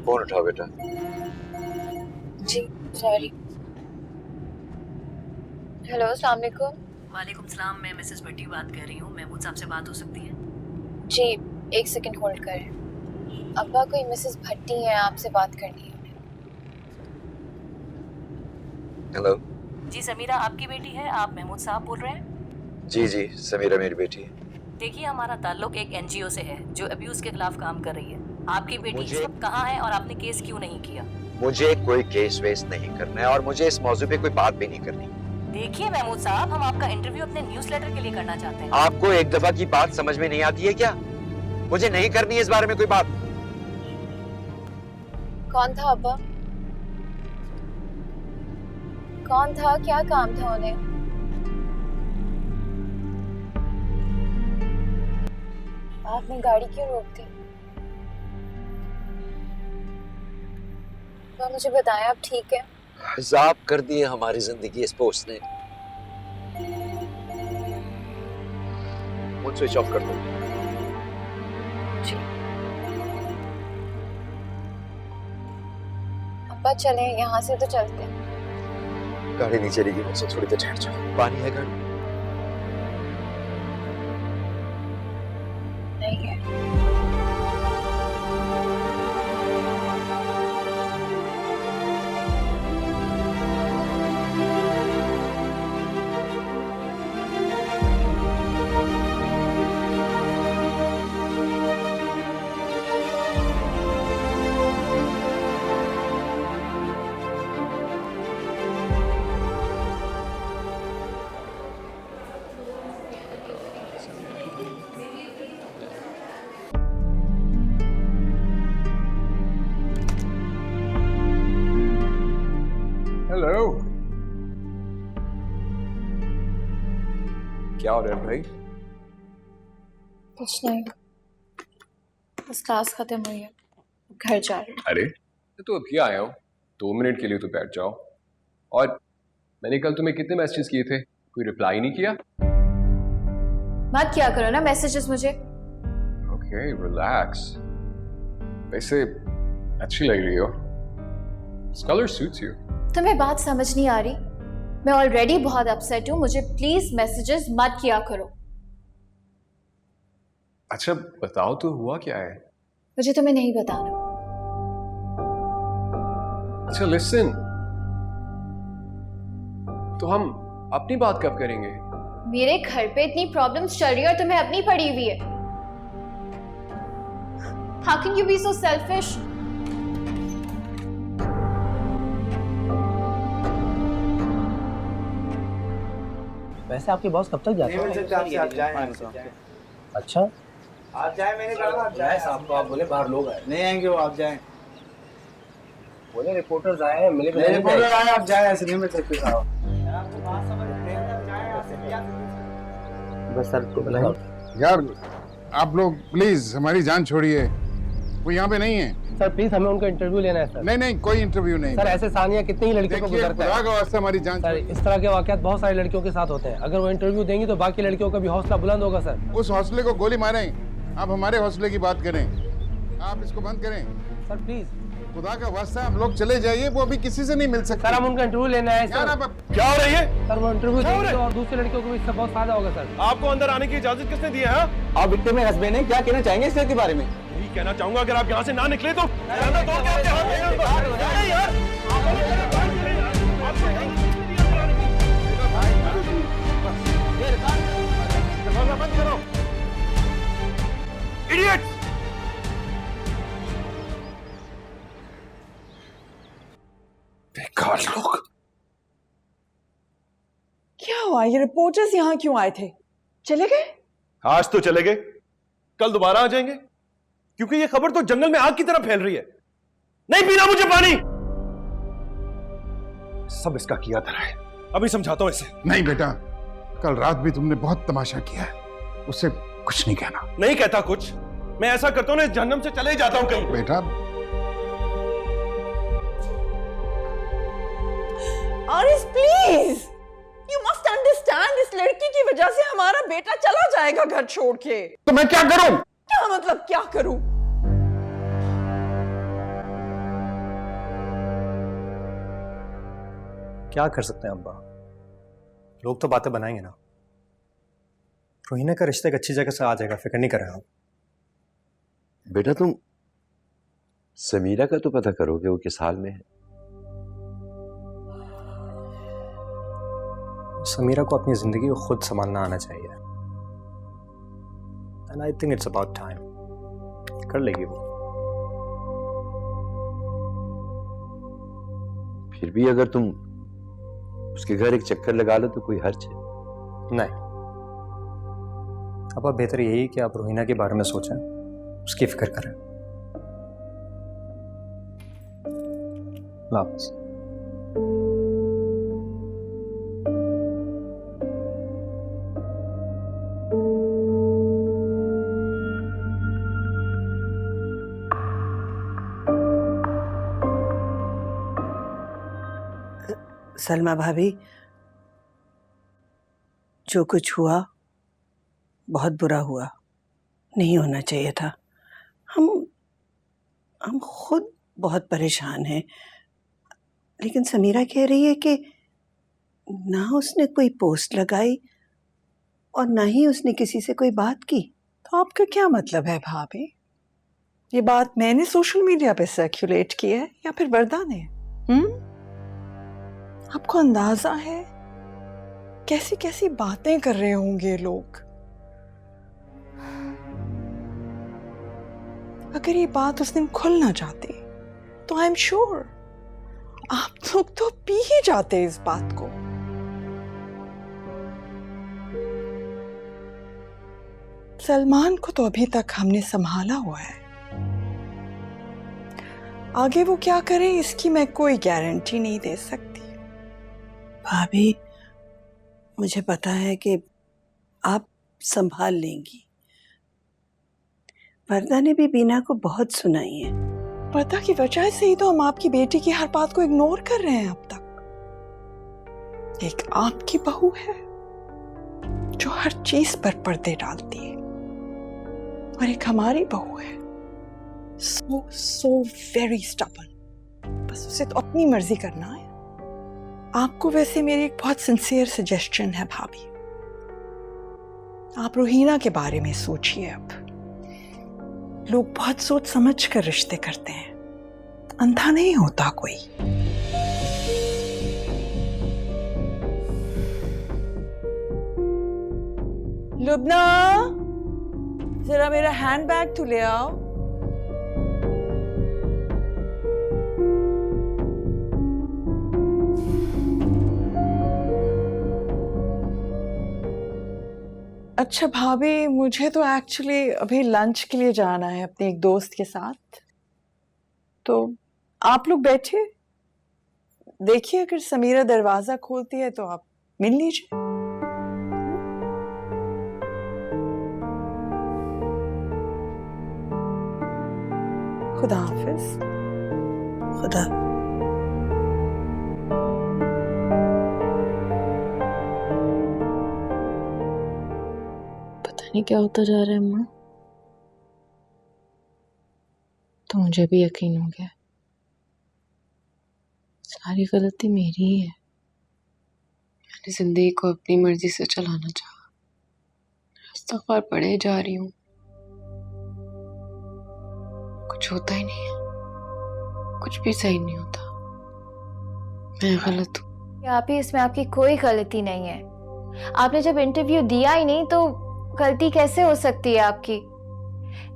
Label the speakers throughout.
Speaker 1: Phone उठाओ बेटा।
Speaker 2: जी sorry. Hello अस्सलाम वालेकुम।
Speaker 3: वालेकुम सलाम, मैं मिसेस भट्टी बात कर रही हूँ। महमूद साहब से बात हो सकती है?
Speaker 2: जी एक सेकंड होल्ड करें। अब्बा कोई मिसेस भट्टी है, आपसे बात करनी है।
Speaker 1: हेलो।
Speaker 3: जी समीरा आपकी बेटी है, आप महमूद साहब बोल रहे हैं?
Speaker 1: जी जी, समीरा मेरी बेटी है।
Speaker 3: देखिए हमारा ताल्लुक एक एनजीओ से है जो अब्यूज के खिलाफ काम कर रही है। आपकी बेटी इस वक्त कहाँ है और आपने केस क्यों नहीं किया?
Speaker 1: मुझे कोई केस वेस नहीं करना है और मुझे इस मौजू पे कोई बात भी नहीं करनी।
Speaker 3: देखिए महमूद साहब, हम आपका इंटरव्यू अपने न्यूज़लेटर के लिए करना चाहते हैं।
Speaker 1: आपको एक दफा की बात समझ में नहीं आती है क्या? मुझे नहीं करनी है इस बारे में कोई बात।
Speaker 2: कौन था अब्बा? कौन था, क्या काम था उन्हें? आपने गाड़ी क्यों रोक दी? अब्बा मुझे बताएं, आप ठीक है?
Speaker 1: हिसाब कर दिए हमारी जिंदगी इस पोस्ट ने। फोन स्विच ऑफ कर दो।
Speaker 3: जी
Speaker 2: अब्बा चलें, यहाँ से तो चलते हैं।
Speaker 1: गाड़ी नहीं चलेगी मुझसे, थोड़ी देर ठहर जाओ। पानी है गाड़ी?
Speaker 2: नहीं है।
Speaker 4: हेलो। क्या हो रहा है भाई?
Speaker 2: कुछ नहीं, बस क्लास खत्म हुई है, घर जा रही हूँ।
Speaker 4: अरे तो अभी आया हूँ, 2 मिनट के लिए तो बैठ जाओ। और मैंने कल तुम्हें कितने मैसेजेस किए थे, कोई रिप्लाई नहीं किया?
Speaker 2: मत क्या करो ना मैसेजेस मुझे।
Speaker 4: Okay relax. वैसे अच्छी लग रही हो, दिस कलर सूट्स यू।
Speaker 2: तुम्हें बात समझ नहीं आ रही? मैं ऑलरेडी बहुत अपसेट हूँ, मुझे प्लीज मैसेजेस मत किया करो।
Speaker 4: अच्छा बताओ तो हुआ क्या है?
Speaker 2: मुझे तुम्हें नहीं बताना।
Speaker 4: अच्छा लिसन, तो हम अपनी बात कब करेंगे?
Speaker 2: मेरे घर पे इतनी प्रॉब्लम्स चल रही है और तुम्हें अपनी पड़ी हुई है। How can you be so selfish?
Speaker 5: वैसे आपके बॉस कब तक जाते हैं?
Speaker 6: आप जाएं।
Speaker 5: अच्छा
Speaker 6: आप जाएं, मैंने कहा आप जाएं।
Speaker 5: साहब तो आप बोले बाहर लोग आए,
Speaker 6: नहीं आएंगे वो, आप जाएं।
Speaker 5: बोले रिपोर्टर्स आए हैं, मिले
Speaker 6: मेरे रिपोर्टर आए, आप जाएं, ऐसे नहीं मिल सकते साहब।
Speaker 5: बस सर को बुलाएं।
Speaker 7: यार आप लोग प्लीज हमारी जान छोड़िए, वो यहाँ पे नहीं है।
Speaker 5: सर प्लीज हमें उनका इंटरव्यू लेना है सर।
Speaker 7: नहीं कोई इंटरव्यू नहीं।
Speaker 5: सर ऐसे सानिया कितनी ही लड़कियों को
Speaker 7: देखिए
Speaker 5: गुजरता
Speaker 7: खुदा
Speaker 5: है
Speaker 7: का वास्ता हमारी जान
Speaker 5: सर,
Speaker 7: छोड़िए।
Speaker 5: इस तरह के वाकयात बहुत सारी लड़कियों के साथ होते हैं। अगर वो इंटरव्यू देंगी तो बाकी लड़कियों का भी हौसला बुलंद होगा सर।
Speaker 7: उस हौसले को गोली मारें, आप हमारे हौसले की बात करें। आप इसको बंद करें
Speaker 5: सर प्लीज।
Speaker 7: खुदा का वास्ता, हम लोग चले जाइए, वो अभी किसी से नहीं मिल सकते।
Speaker 5: सर हम उनका इंटरव्यू लेना है
Speaker 7: यार
Speaker 5: सर।
Speaker 7: आप
Speaker 4: क्या हो रही है?
Speaker 5: सर वो इंटरव्यू देंगे और दूसरी लड़कियों को भी इससे बहुत फायदा होगा सर।
Speaker 4: आपको अंदर आने की इजाजत किसने दी है?
Speaker 6: आप विक्टिम में हस्बैंड हैं, क्या कहना चाहेंगे इस के बारे में?
Speaker 4: यही कहना चाहूंगा, अगर आप यहाँ से ना निकले तो ज्यादा तोड़ के आपके हाथ में अरे यार दरवाजा बंद करो। इडियट! बेकार लोग।
Speaker 8: क्या हुआ? ये रिपोर्टर्स यहाँ क्यों आए थे? चले गए?
Speaker 4: आज तो चले गए, कल दोबारा आ जाएंगे, क्योंकि ये खबर तो जंगल में आग की तरह फैल रही है। नहीं पीना मुझे पानी। सब इसका किया धरा है, अभी समझाता हूं इसे।
Speaker 7: नहीं बेटा, कल रात भी तुमने बहुत तमाशा किया है, उससे कुछ नहीं कहना।
Speaker 4: नहीं कहता कुछ, मैं ऐसा करता हूं ना, इस जहन्नम से चले ही जाता हूं कहीं।
Speaker 7: बेटा
Speaker 8: Aaris please, you must understand, इस लड़की की वजह से हमारा बेटा चला जाएगा घर छोड़ के।
Speaker 7: तो मैं क्या करूं?
Speaker 8: क्या मतलब क्या करूं?
Speaker 9: क्या कर सकते हैं अब्बा, लोग तो बातें बनाएंगे ना। रोहिना का रिश्ता एक अच्छी जगह से आ जाएगा, फिक्र नहीं करें आप।
Speaker 1: बेटा तुम समीरा का तो पता करो कि वो किस हाल में है।
Speaker 9: समीरा को अपनी जिंदगी को खुद संभालना आना चाहिए, and I think it's about time. कर लेगी वो।
Speaker 1: फिर भी अगर तुम उसके घर एक चक्कर लगा लो तो कोई हर्ज है?
Speaker 9: नहीं, अब बेहतर यही कि आप रोहिना के बारे में सोचें, उसकी फिक्र करें। वापस
Speaker 10: सलमा भाभी, जो कुछ हुआ बहुत बुरा हुआ, नहीं होना चाहिए था। हम खुद बहुत परेशान हैं, लेकिन समीरा कह रही है कि ना उसने कोई पोस्ट लगाई और ना ही उसने किसी से कोई बात की।
Speaker 8: तो आपका क्या मतलब है भाभी? ये बात मैंने सोशल मीडिया पे सर्कुलेट की है या फिर वरदा ने? आपको अंदाजा है कैसी कैसी बातें कर रहे होंगे लोग? अगर ये बात उस दिन खुल ना जाती तो आई एम श्योर आप लोग तो पी ही जाते इस बात को। सलमान को तो अभी तक हमने संभाला हुआ है, आगे वो क्या करें इसकी मैं कोई गारंटी नहीं दे सकती।
Speaker 10: भाभी, मुझे पता है कि आप संभाल लेंगी। वरदा ने भी बीना को बहुत सुनाई है।
Speaker 8: पर्दा की वजह से ही तो हम आपकी बेटी की हर बात को इग्नोर कर रहे हैं अब तक। एक आपकी बहू है जो हर चीज पर पर्दे डालती है, और एक हमारी बहू है सो वेरी स्टबर्न। बस उसे तो अपनी मर्जी करना है। आपको वैसे मेरी एक बहुत सिंसियर सजेशन है भाभी, आप रोहिना के बारे में सोचिए। अब लोग बहुत सोच समझ कर रिश्ते करते हैं, अंधा नहीं होता कोई। लुबना, जरा मेरा हैंडबैग तो ले आओ। अच्छा भाभी, मुझे तो एक्चुअली अभी लंच के लिए जाना है अपने एक दोस्त के साथ, तो आप लोग बैठे देखिए, अगर समीरा दरवाजा खोलती है तो आप मिल लीजिए। खुदा हाफिज।
Speaker 10: खुदा।
Speaker 2: नहीं क्या होता जा रहा है अम्मा, तो मुझे भी यकीन हो गया सारी गलती मेरी ही है। मैंने जिंदगी को अपनी मर्जी से चलाना चाहा, इस्तग़फ़ार पढ़े जा रही हूँ, कुछ होता ही नहीं है, कुछ भी सही नहीं होता। मैं गलत हूँ।
Speaker 11: आप ही, इसमें आपकी कोई गलती नहीं है। आपने जब इंटरव्यू दिया ही नहीं तो गलती कैसे हो सकती है आपकी?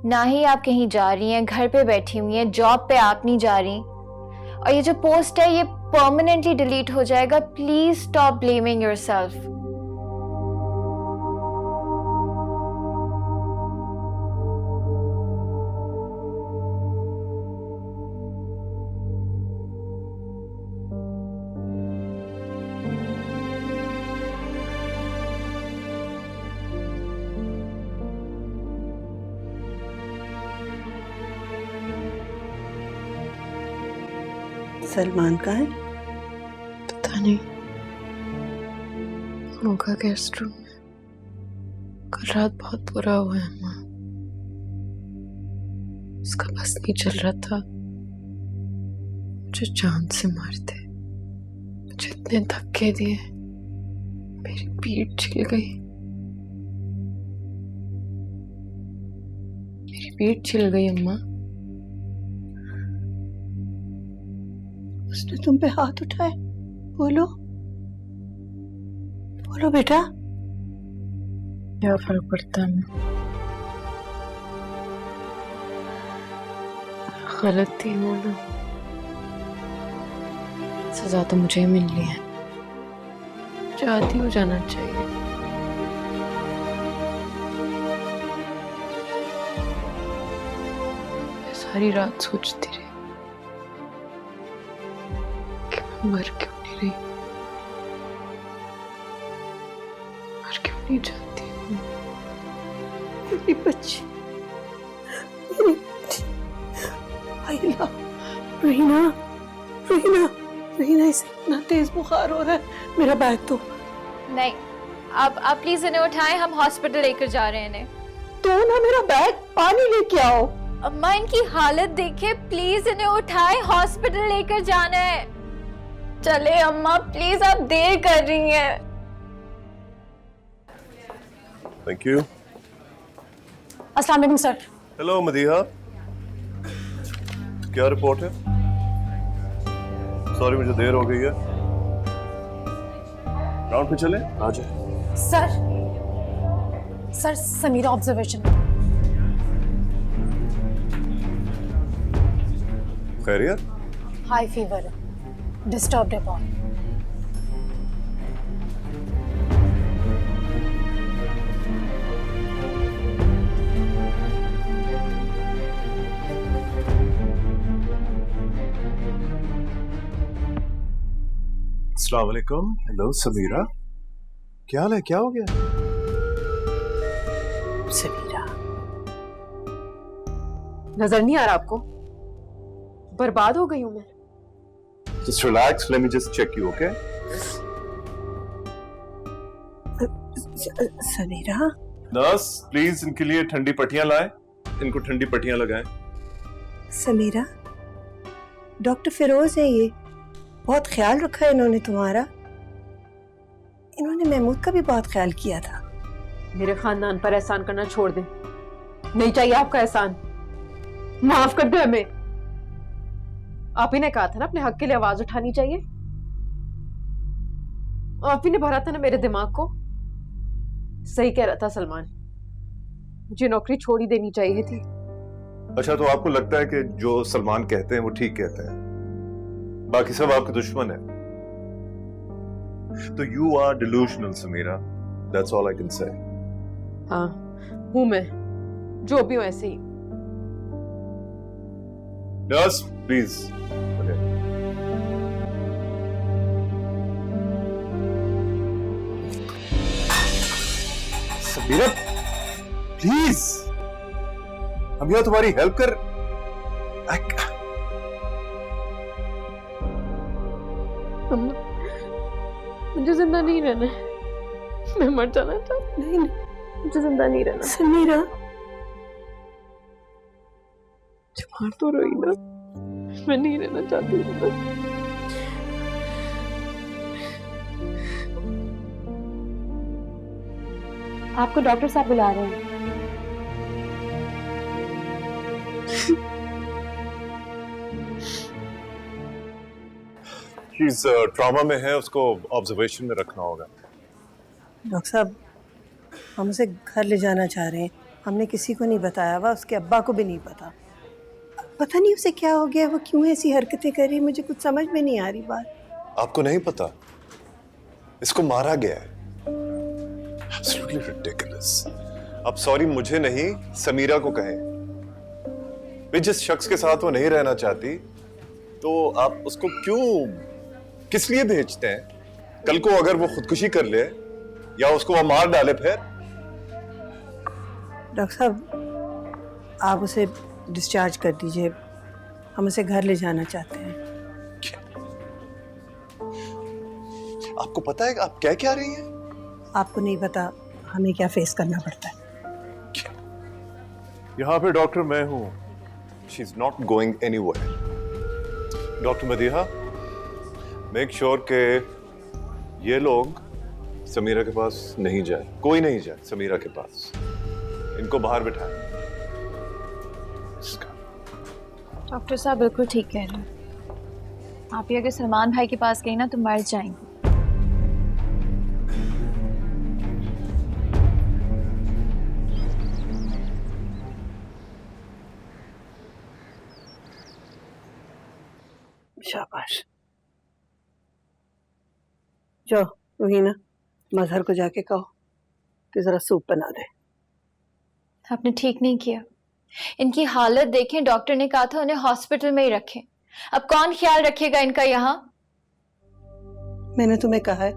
Speaker 11: ना ही आप कहीं जा रही हैं, घर पे बैठी हुई हैं, जॉब पे आप नहीं जा रही, और ये जो पोस्ट है ये परमानेंटली डिलीट हो जाएगा। Please stop blaming yourself.
Speaker 10: Salman का है?
Speaker 2: पता नहीं, होगा गेस्ट रूम में। कल रात बहुत बुरा हुआ है अम्मा, उसका बस नहीं चल रहा था, मुझे जान से मारते, मुझे इतने धक्के दिए, मेरी पीठ छिल गई, मेरी पीठ छिल गई अम्मा।
Speaker 10: उसने तुम पे हाथ उठाए? बोलो बोलो बेटा।
Speaker 2: क्या फर्क पड़ता है अम्मा? गलत थी बोलो, सजा तो मुझे ही मिलनी है, चाहती हो जाना चाहिए। मैं सारी रात सोचती रही कि मैं मर क्यों नहीं रही, मर क्यों नहीं चाहती हूँ।
Speaker 10: मेरी बच्ची, मेरी बच्ची। आइला, रहीना, रहीना, रहीना, इसे इतना तेज बुखार हो रहा है। मेरा बैग तो
Speaker 11: नहीं, आप प्लीज इन्हें उठाएं, हम हॉस्पिटल लेकर जा रहे हैं इन्हें।
Speaker 10: तो ना मेरा बैग, पानी लेके आओ।
Speaker 11: अम्मा इनकी हालत देखिए, प्लीज इन्हें उठाएं, हॉस्पिटल लेकर जाना है। चले अम्मा प्लीज, आप देर कर रही हैं।
Speaker 4: Thank you.
Speaker 3: अस्सलाम वालेकुम सर।
Speaker 4: हेलो मदीहा, क्या रिपोर्ट है? सॉरी मुझे देर हो गई है। राउंड पे चले? आ जाए।
Speaker 3: Sir Samira observation.
Speaker 4: खैरियत?
Speaker 3: हाई फीवर, डिस्टर्ब्ड है बहुत।
Speaker 4: अस्सलाम वालेकुम। हेलो समीरा, क्या हाल है? क्या हो गया?
Speaker 10: समीरा,
Speaker 2: नजर नहीं आ रहा आपको? बर्बाद हो गई हूं मैं।
Speaker 4: Just relax, let me just check you, okay?
Speaker 10: Samira,
Speaker 4: nurse please इनके लिए ठंडी पट्टियां लाएं, इनको ठंडी पट्टियां लगाएं।
Speaker 10: समीरा, डॉक्टर फिरोज है ये, बहुत ख्याल रखा है इन्होंने तुम्हारा। इन्होंने महमूद का भी बहुत ख्याल किया था।
Speaker 2: मेरे खानदान पर एहसान करना छोड़ दे, नहीं चाहिए आपका एहसान, माफ कर दे हमें। आप ही ने कहा था ना अपने हक के लिए आवाज उठानी चाहिए, आप ही ने भरा था ना मेरे दिमाग को। सही कह रहा था सलमान, मुझे नौकरी छोड़ ही देनी चाहिए थी।
Speaker 4: अच्छा, तो आपको लगता है कि जो सलमान कहते हैं वो ठीक कहते हैं, बाकी सब आपके दुश्मन है? तो you are delusional Sameera, that's all I can say.
Speaker 2: हाँ हूं मैं, जो भी हूं ऐसे ही।
Speaker 4: Nurse please. समीरा प्लीज, हम यहाँ तुम्हारी हेल्प कर।
Speaker 2: मुझे जिंदा नहीं रहना है, मैं मर जाना चाहती।
Speaker 10: नहीं,
Speaker 2: मुझे जिंदा नहीं रहना।
Speaker 10: समीरा,
Speaker 2: मार तो रही ना, मैं नहीं रहना चाहती हूँ।
Speaker 3: आपको डॉक्टर साहब बुला रहे हैं।
Speaker 4: ट्रॉमा में है, उसको ऑब्जर्वेशन में रखना होगा।
Speaker 10: डॉक्टर साहब, हम उसे घर ले जाना चाह रहे हैं। हमने किसी को नहीं बताया हुआ, उसके अब्बा को भी नहीं पता नहीं उसे क्या हो गया, वो क्यों ऐसी हरकतें कर रही, मुझे कुछ समझ में नहीं आ रही बात।
Speaker 4: आपको नहीं पता? इसको मारा गया है। Absolutely ridiculous. अब सॉरी मुझे नहीं, समीरा को कहें। वे जिस शख्स के साथ वो नहीं रहना चाहती, तो आप उसको क्यों, किस लिए भेजते हैं? कल को अगर वो खुदकुशी कर ले या उसको वो मार डाले फिर?
Speaker 10: डॉक्टर साहब, आप उसे डिस्चार्ज कर दीजिए, हम उसे घर ले जाना चाहते हैं।
Speaker 4: आपको पता है आप कह क्या रही हैं?
Speaker 10: आपको नहीं पता हमें क्या फेस करना पड़ता है।
Speaker 4: यहाँ पे डॉक्टर मैं हूं। She's not going anywhere. Doctor Madiha, make sure के ये लोग समीरा के पास नहीं जाए, कोई नहीं जाए समीरा के पास। इनको बाहर बिठाए।
Speaker 11: डॉक्टर साहब बिल्कुल ठीक कह रहे हैं। आप ही अगर सलमान भाई के पास गई ना तो मर जाएंगे।
Speaker 10: शाबाश। जाओ रोहिना, मजहर को जाके कहो कि जरा सूप बना दे।
Speaker 11: आपने ठीक नहीं किया। इनकी हालत देखें, डॉक्टर ने कहा था उन्हें हॉस्पिटल में ही रखें। अब कौन ख्याल रखेगा इनका यहाँ?
Speaker 10: मैंने तुम्हें कहा है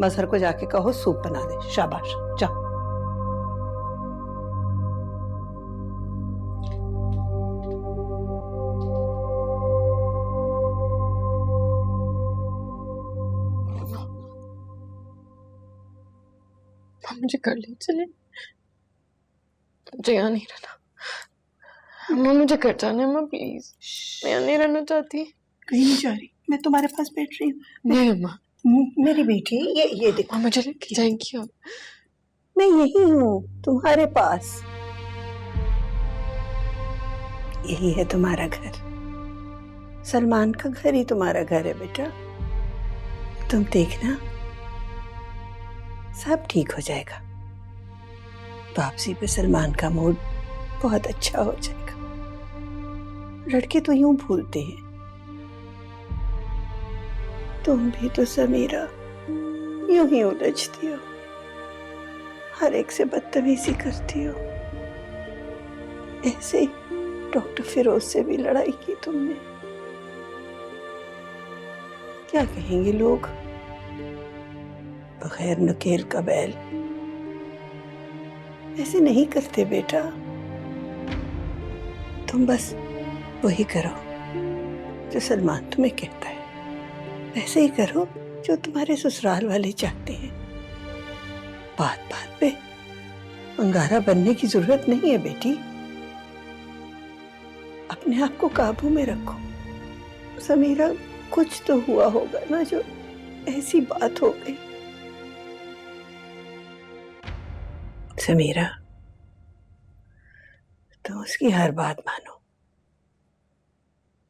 Speaker 10: मजहर को जाके कहो सूप बना दे। शाबाश, जाओ।
Speaker 2: मुझे कर ले चले, मुझे यहाँ नहीं रहना। अम्मा मुझे घर जाना है अम्मा, प्लीज। मैं यहाँ नहीं रहना चाहती।
Speaker 10: कहीं नहीं जा रही, मैं तुम्हारे पास बैठ रही हूँ।
Speaker 2: नहीं अम्मा।
Speaker 10: मेरी बेटी, ये देखो।
Speaker 2: मुझे लेके जाएंगी आप?
Speaker 10: मैं यही हूँ तुम्हारे पास। यही है तुम्हारा घर। सलमान का घर ही तुम्हारा घर है बेटा। तुम देखना सब ठीक हो जाएगा। वापसी पे सलमान का मूड बहुत अच्छा हो जाएगा। लड़के तो यूं भूलते हैं। तुम भी तो समीरा यूं ही उलझती हो, हर एक से बदतमीजी करती हो। ऐसे ही डॉक्टर फिरोज से भी लड़ाई की तुमने। क्या कहेंगे लोग? बगैर नकेल का बैल। ऐसे नहीं करते बेटा। तुम बस वही करो जो सलमान तुम्हें कहता है। ऐसे ही करो जो तुम्हारे ससुराल वाले चाहते हैं। बात बात पे अंगारा बनने की जरूरत नहीं है बेटी। अपने आप को काबू में रखो। समीरा, कुछ तो हुआ होगा ना जो ऐसी बात हो गई। समीरा, तुम उसकी हर बात मानो।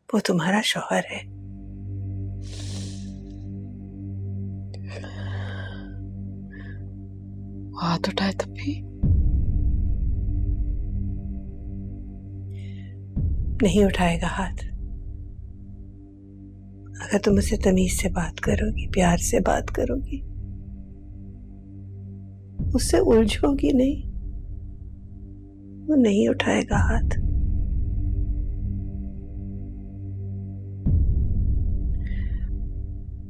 Speaker 10: वो तुम्हारा शौहर है।
Speaker 2: हाथ उठाए तब भी
Speaker 10: नहीं उठाएगा हाथ। अगर तुम उसे तमीज से बात करोगी, प्यार से बात करोगी, उससे उलझोगी नहीं, वो नहीं उठाएगा हाथ।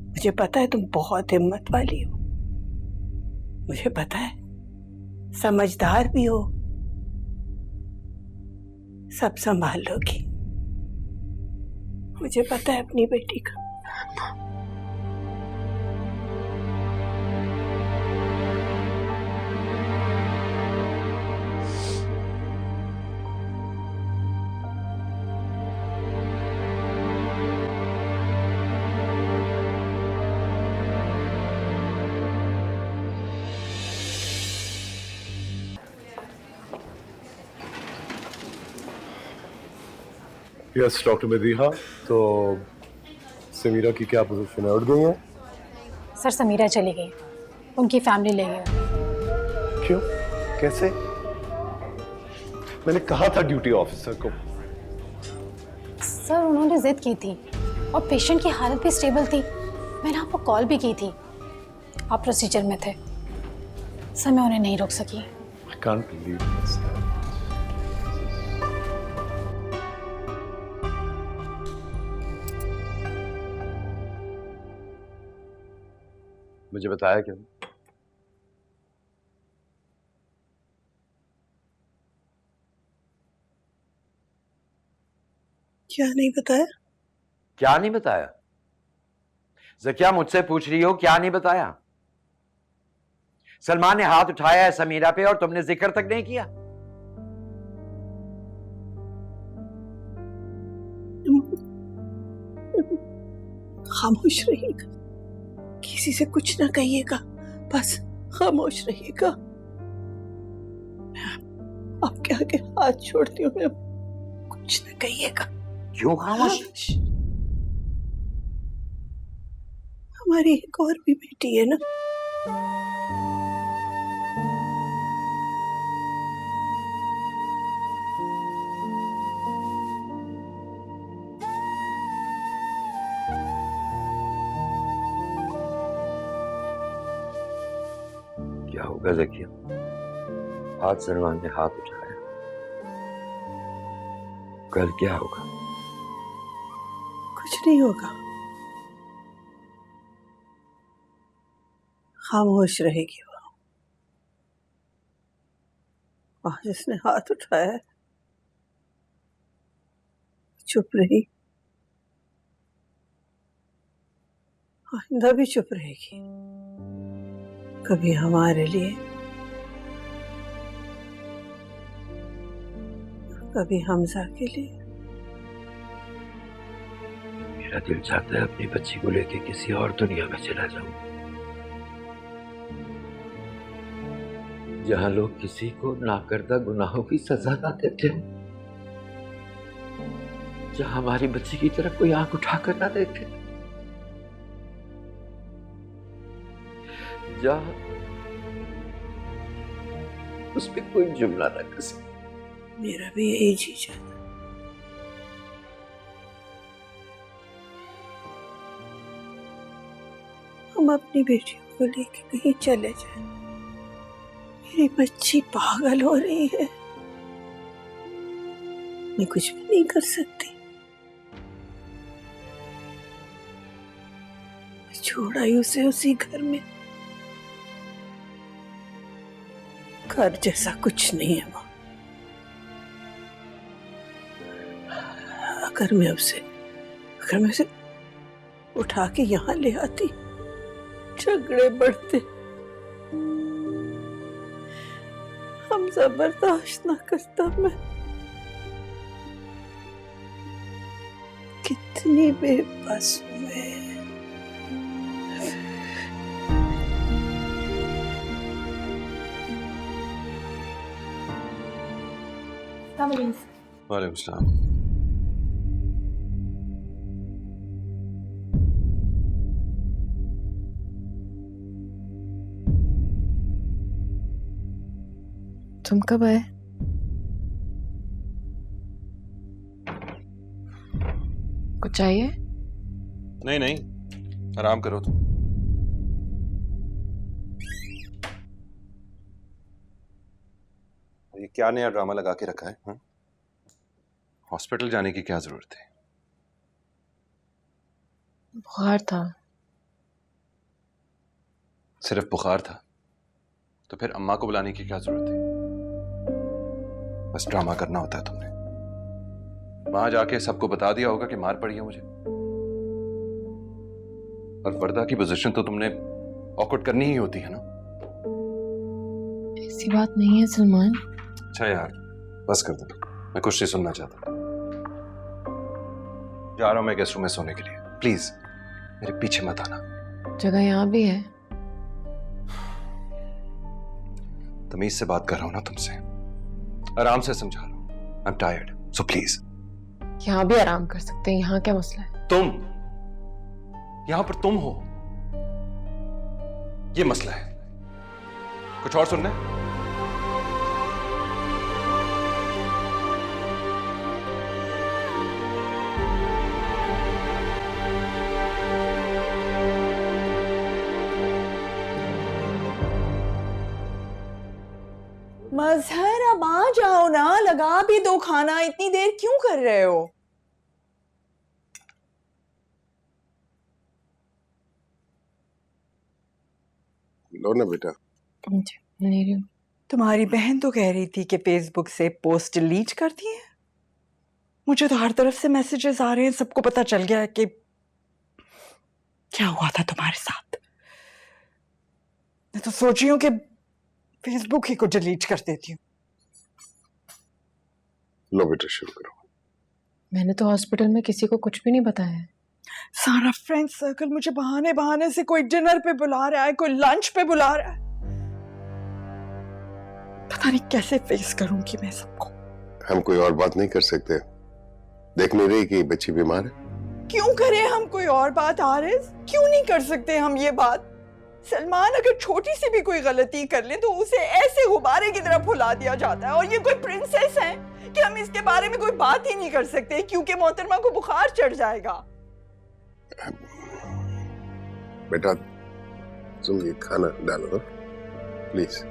Speaker 10: मुझे पता है तुम बहुत हिम्मत वाली हो। मुझे पता है समझदार भी हो। सब संभाल लोगी। मुझे पता है अपनी बेटी का।
Speaker 4: यस डॉक्टर मदीहा, तो समीरा की क्या पोजीशन है? उठ गई है?
Speaker 12: सर समीरा चली गई, उनकी फैमिली ले गई।
Speaker 4: क्यों? कैसे? मैंने कहा था ड्यूटी ऑफिसर को।
Speaker 12: सर उन्होंने जिद की थी और पेशेंट की हालत भी स्टेबल थी। मैंने आपको कॉल भी की थी, आप प्रोसीजर में थे। सर मैं उन्हें नहीं रोक सकी।
Speaker 4: I can't believe this.
Speaker 1: मुझे बताया क्यों?
Speaker 10: क्या नहीं बताया?
Speaker 1: क्या नहीं बताया? ज़किया मुझसे पूछ रही हो क्या नहीं बताया? सलमान ने हाथ उठाया है समीरा पे और तुमने जिक्र तक नहीं किया।
Speaker 10: खामोश रहिएगा। किसी से कुछ ना कहिएगा, बस खामोश रहिएगा। मैं आपके आगे हाथ छोड़ती हूँ, कुछ ना कहिएगा।
Speaker 1: क्यों खामोश?
Speaker 10: हमारी एक और भी बेटी है ना।
Speaker 1: क्या होगा ज़किया? आज सलमान ने हाथ उठाया, कल क्या होगा?
Speaker 10: कुछ नहीं होगा, खामोश रहेगी वो। आज उसने हाथ उठाया है, चुप रही, आइंदा भी चुप रहेगी। कभी हमारे लिए, कभी हमजा के लिए।
Speaker 1: मेरा दिल चाहता है अपनी बच्ची को लेके किसी और दुनिया में चला जाऊं, जहां लोग किसी को नाकर्दा गुनाहों की सजा ना देते हो, जहां हमारी बच्ची की तरफ कोई आंख उठाकर ना देखे, जहां उस पे कोई जुमला ना कसे।
Speaker 10: मेरा भी यही जी चाहता। हम अपनी बेटियों को लेके कहीं चले जाएं। मेरी बच्ची पागल हो रही है, मैं कुछ भी नहीं कर सकती। मैं छोड़ आई उसे उसी घर में। घर जैसा कुछ नहीं है वहां। अगर मैं उसे उठा के यहाँ ले आती, झगड़े बढ़ते, हम बर्दाश्त ना करता। मैं कितनी बेबस हूँ मैं।
Speaker 4: वालेकुम सलाम।
Speaker 2: तुम कब आए? कुछ चाहिए?
Speaker 4: नहीं नहीं, आराम करो तुम। ये क्या नया ड्रामा लगा के रखा है? हाँ? हॉस्पिटल जाने की क्या जरूरत है?
Speaker 2: बुखार था।
Speaker 4: सिर्फ बुखार था तो फिर अम्मा को बुलाने की क्या जरूरत है? बस ड्रामा करना होता है तुमने। वहां जाके सबको बता दिया होगा कि मार पड़ी है मुझे, और वर्दा की पोजीशन तो तुमने ऑकवर्ड करनी ही होती है ना।
Speaker 2: ऐसी बात नहीं है सलमान।
Speaker 4: अच्छा यार, बस कर दो, मैं कुछ नहीं सुनना चाहता। जा रहा हूं मैं गेस्ट रूम में सोने के लिए, प्लीज मेरे पीछे मत आना।
Speaker 2: जगह यहाँ भी है।
Speaker 4: तमीज से बात कर रहा हूं ना तुमसे, आराम से समझा रहा हूं। I am tired, so please.
Speaker 2: यहाँ भी आराम कर सकते हैं, यहाँ क्या मसला है?
Speaker 4: तुम यहां पर तुम हो, ये मसला है। कुछ और सुनना है?
Speaker 8: मजहर अब आ जाओ ना, लगा भी दो खाना, इतनी देर क्यों कर रहे हो?
Speaker 7: लो ना बेटा।
Speaker 8: तुम्हारी बहन तो कह रही थी कि फेसबुक से पोस्ट डिलीट कर दी है। मुझे तो हर तरफ से मैसेजेस आ रहे हैं, सबको पता चल गया है कि क्या हुआ था तुम्हारे साथ। मैं तो सोच रही हूँ कि फेसबुक ही को डिलीट कर देती हूँ।
Speaker 7: लो बेटा, शुरू करो।
Speaker 2: मैंने तो हॉस्पिटल में किसी को कुछ भी नहीं बताया है।
Speaker 8: सारा फ्रेंड सर्कल मुझे बहाने बहाने से कोई डिनर पे बुला रहा है, कोई लंच पे बुला रहा है। पता नहीं कैसे फेस करूंगी मैं सबको।
Speaker 7: हम कोई और बात नहीं कर सकते? देख नहीं रही कि बच्ची बीमार है?
Speaker 8: क्यों करें हम कोई और बात आरिज़? क्यों नहीं कर सकते हम ये बात? सलमान अगर छोटी सी भी कोई गलती कर ले तो उसे ऐसे गुब्बारे की तरह फुला दिया जाता है, और ये कोई प्रिंसेस है कि हम इसके बारे में कोई बात ही नहीं कर सकते क्योंकि मोहतरमा को बुखार चढ़ जाएगा।
Speaker 7: बेटा तुम ये खाना डालो प्लीज।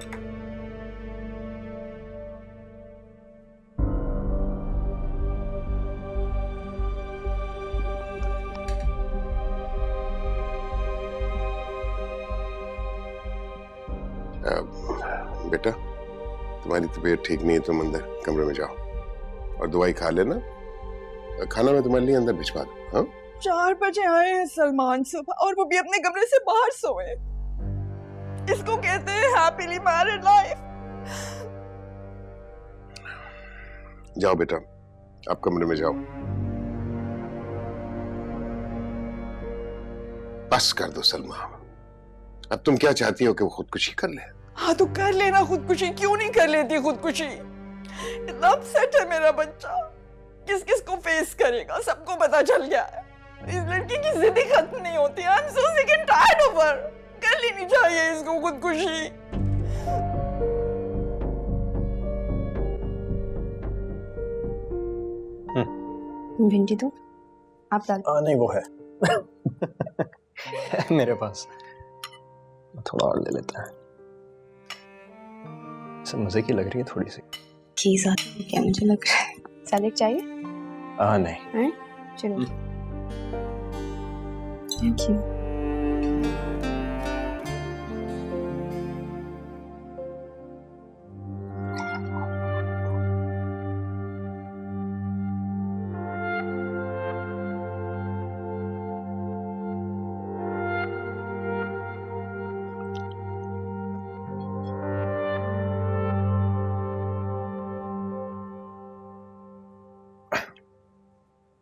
Speaker 7: बेटा तुम्हारी तबीयत ठीक नहीं है, तुम अंदर कमरे में जाओ और दवाई खा लेना। खाना मैं तुम्हारे लिए अंदर भिजवा दूं। हाँ
Speaker 8: 4 बजे आए हैं सलमान सुबह, और वो भी अपने कमरे से बाहर सोए। इसको कहते हैं हैप्पीली मैरिड लाइफ।
Speaker 7: जाओ बेटा आप कमरे में जाओ। बस कर दो सलमा, अब तुम क्या चाहती हो कि वो खुदकुशी कर ले?
Speaker 8: हाँ तो कर लेना खुदकुशी, क्यों नहीं कर लेती खुदकुशी? इतना अपसेट है मेरा बच्चा, किस किस को फेस करेगा सबको पता चल गया है। इस लड़की की जिद ही खत्म नहीं होती। I am so sick and tired of her. कर लेनी चाहिए इसको खुदकुशी।
Speaker 12: भिंडी दो, आप डाल।
Speaker 9: नहीं वो है मेरे पास, थोड़ा और ले लेते हैं। इसे मजे की लग रही है थोड़ी सी।
Speaker 12: घी ज़्यादा क्या मुझे लग रहा है। सैलेड चाहिए?
Speaker 9: नहीं।
Speaker 12: चलो थैंक यू।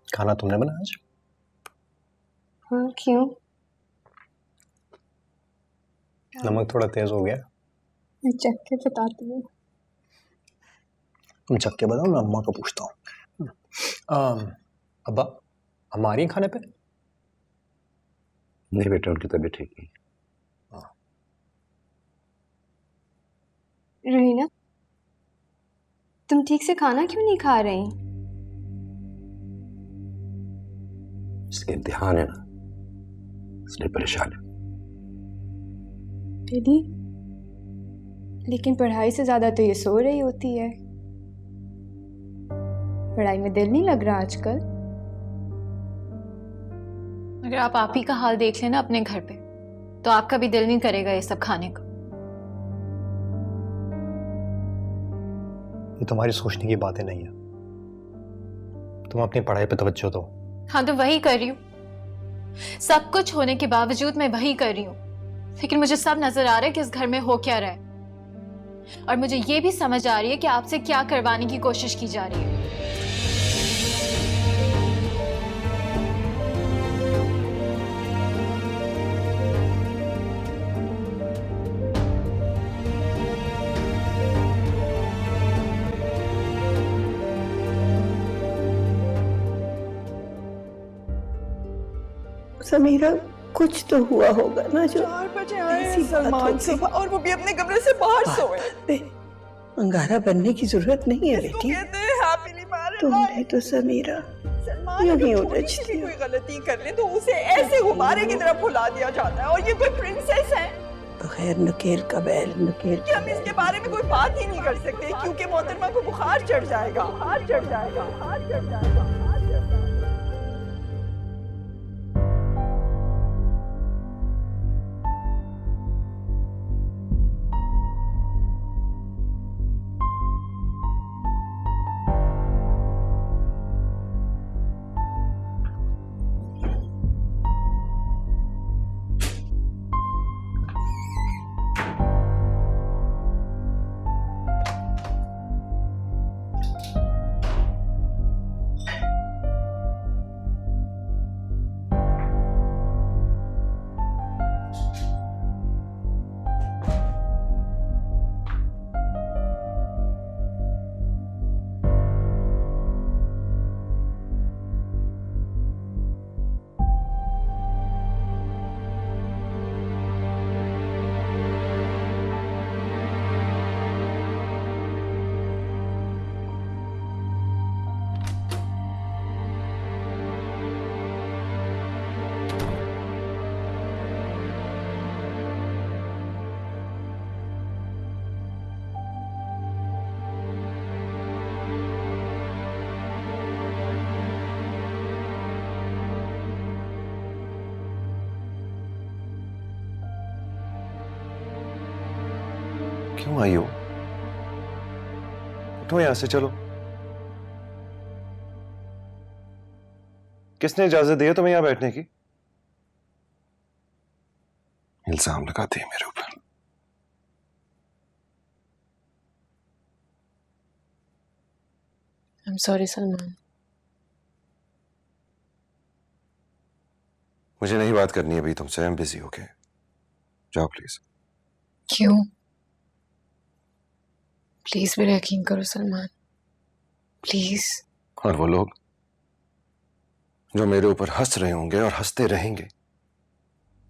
Speaker 9: खाना तुमने बनाया आज?
Speaker 12: हाँ क्यों?
Speaker 9: नमक थोड़ा तेज हो गया।
Speaker 12: मैं चख के बताती हूँ।
Speaker 9: तुम चख के बताओ, मैं अम्मा को पूछता हूँ। अब्बा हमारी खाने पे?
Speaker 1: नहीं बेटा उनकी तबीयत ठीक नहीं।
Speaker 12: रहीना तुम ठीक से खाना क्यों नहीं खा रही?
Speaker 1: इसके इम्तिहान है ना, इसलिए परेशान है।
Speaker 12: दीदी लेकिन पढ़ाई से ज्यादा तो ये सो रही होती है। पढ़ाई में दिल नहीं लग रहा आजकल?
Speaker 11: अगर आप ही का हाल देख लेना अपने घर पे, तो आपका भी दिल नहीं करेगा ये सब खाने को।
Speaker 9: ये तुम्हारी सोचने की बातें नहीं है। तुम अपनी पढ़ाई पे तवज्जो दो।
Speaker 11: हाँ तो वही कर रही हूँ। सब कुछ होने के बावजूद मैं वही कर रही हूँ, लेकिन मुझे सब नजर आ रहा है कि इस घर में हो क्या रहा है, और मुझे ये भी समझ आ रही है कि आपसे क्या करवाने की कोशिश की जा रही है।
Speaker 10: समीरा कुछ तो हुआ होगा ना जो
Speaker 8: 4 बजे आए हैं सलमान सुबह, और वो भी अपने कमरे से बाहर सोए।
Speaker 10: अंगारा बनने की जरूरत नहीं है बेटी।
Speaker 8: कहते हैं हैप्पीली मैरिड
Speaker 10: तुमने तो समीरा यूं ही उलझती हो।
Speaker 8: कोई गलती कर ले तो उसे ऐसे गुब्बारे की तरह फुला दिया जाता है, और ये कोई प्रिंसेस है
Speaker 10: बगैर नुकेल का बैल नुकेल
Speaker 8: कि हम इसके बारे में कोई बात ही नहीं कर सकते क्योंकि मोहतरमा को बुखार चढ़ जाएगा। बुखार चढ़ जाएगा, बुखार चढ़ जाएगा।
Speaker 1: क्यों आई हो? उठो यहां से, चलो। किसने इजाजत दी है तुम्हें यहां बैठने की? इल्जाम लगाती है मेरे ऊपर।
Speaker 2: I'm sorry, Salman.
Speaker 1: मुझे नहीं बात करनी है अभी तुमसे, I'm busy, okay? जाओ प्लीज।
Speaker 2: क्यों? प्लीज मेरा यकीन करो सलमान, प्लीज।
Speaker 1: और वो लोग जो मेरे ऊपर हंस रहे होंगे और हंसते रहेंगे,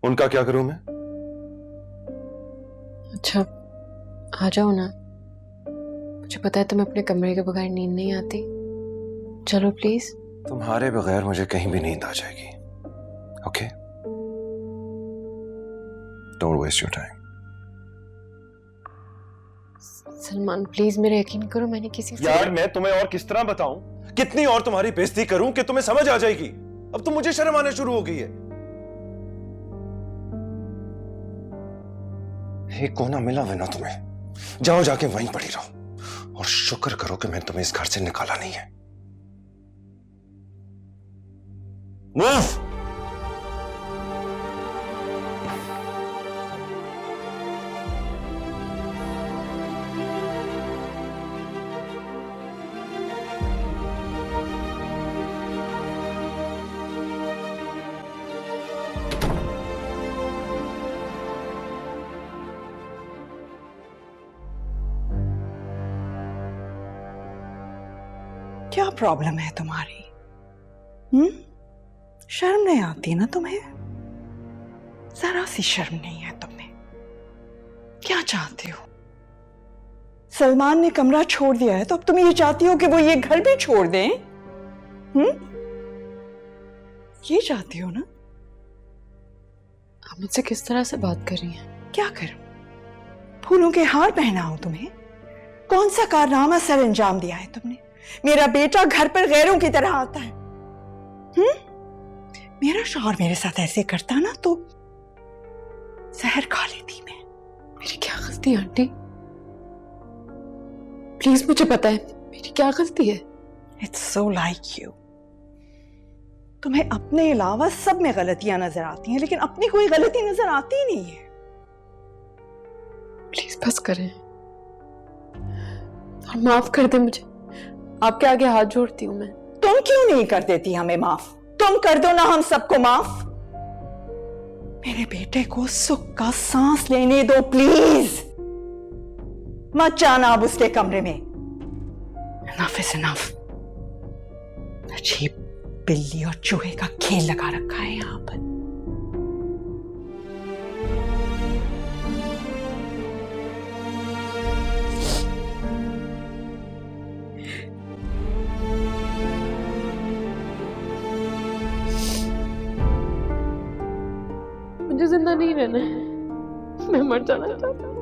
Speaker 1: उनका क्या करूं मैं?
Speaker 2: अच्छा, आ जाओ ना। मुझे पता है तुम्हें अपने कमरे के बगैर नींद नहीं आती। चलो प्लीज।
Speaker 1: तुम्हारे बगैर मुझे कहीं भी नींद आ जाएगी, okay? Don't waste your time.
Speaker 2: Salman please मेरा यकीन करो, मैंने किसी से...
Speaker 1: यार मैं तुम्हें और किस तरह बताऊं? कितनी और तुम्हारी बेइज्जती करूं कि तुम्हें समझ आ जाएगी? अब तो मुझे शर्म आने शुरू हो गई है। एक कोना मिला हुआ ना तुम्हें, जाओ जाके वहीं पड़ी रहो और शुक्र करो कि मैंने तुम्हें इस घर से निकाला नहीं है। मूव!
Speaker 8: क्या प्रॉब्लम है तुम्हारी? शर्म नहीं आती ना तुम्हें? जरा सी शर्म नहीं है तुम्हें? क्या चाहते हो? सलमान ने कमरा छोड़ दिया है तो अब तुम ये चाहती हो कि वो ये घर भी छोड़ दें? ये चाहती हो ना?
Speaker 2: आप मुझसे किस तरह से बात कर रही हैं?
Speaker 8: क्या करूं? फूलों के हार पहनाऊं तुम्हें? कौन सा कारनामा सर अंजाम दिया है तुमने? मेरा बेटा घर पर गैरों की तरह आता है। मेरा शौहर मेरे साथ ऐसे करता ना तो जहर खा लेती मैं।
Speaker 2: मेरी क्या गलती है आंटी? प्लीज मुझे पता है मेरी क्या गलती है।
Speaker 8: It's so like you. तुम्हें अपने अलावा सब में गलतियां नजर आती हैं, लेकिन अपनी कोई गलती नजर आती नहीं है।
Speaker 2: प्लीज बस करें और माफ कर दे मुझे। आपके आगे हाथ जोड़ती हूँ मैं।
Speaker 8: तुम क्यों नहीं कर देती हमें माफ? तुम कर दो ना हम सबको माफ। मेरे बेटे को सुख का सांस लेने दो प्लीज। मत जाना अब उसके कमरे में। Enough is enough। अजीब बिल्ली और चूहे का खेल लगा रखा है यहां पर।
Speaker 2: मुझे जिंदा नहीं रहना है, मैं मर जाना चाहता हूँ।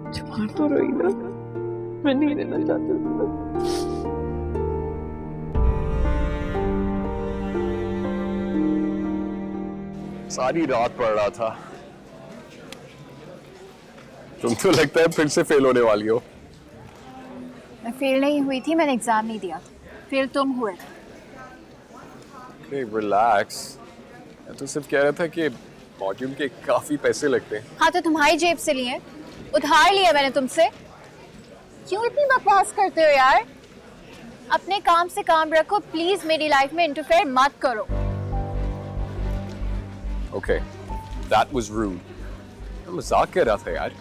Speaker 2: मुझे मार तो रोई ना, मैं नहीं रहना चाहती।
Speaker 4: सारी रात पढ़ रहा था। तुम तो लगता है फिर से फेल होने वाली हो।
Speaker 11: मैं फेल नहीं हुई थी, मैंने एग्जाम नहीं दिया। फेल तुम हुए।
Speaker 4: रिलैक्स। मैं तो सिर्फ कह रहा था कि मॉड्यूल के काफी पैसे लगते हैं।
Speaker 11: हाँ तो तुम्हारी जेब से लिए, उधार लिया मैंने तुमसे। क्यों इतनी बकवास करते हो यार? अपने काम से काम रखो प्लीज, मेरी लाइफ में इंटरफेयर मत करो।
Speaker 4: Okay, that was rude. मैं मजाक कर रहा था यार।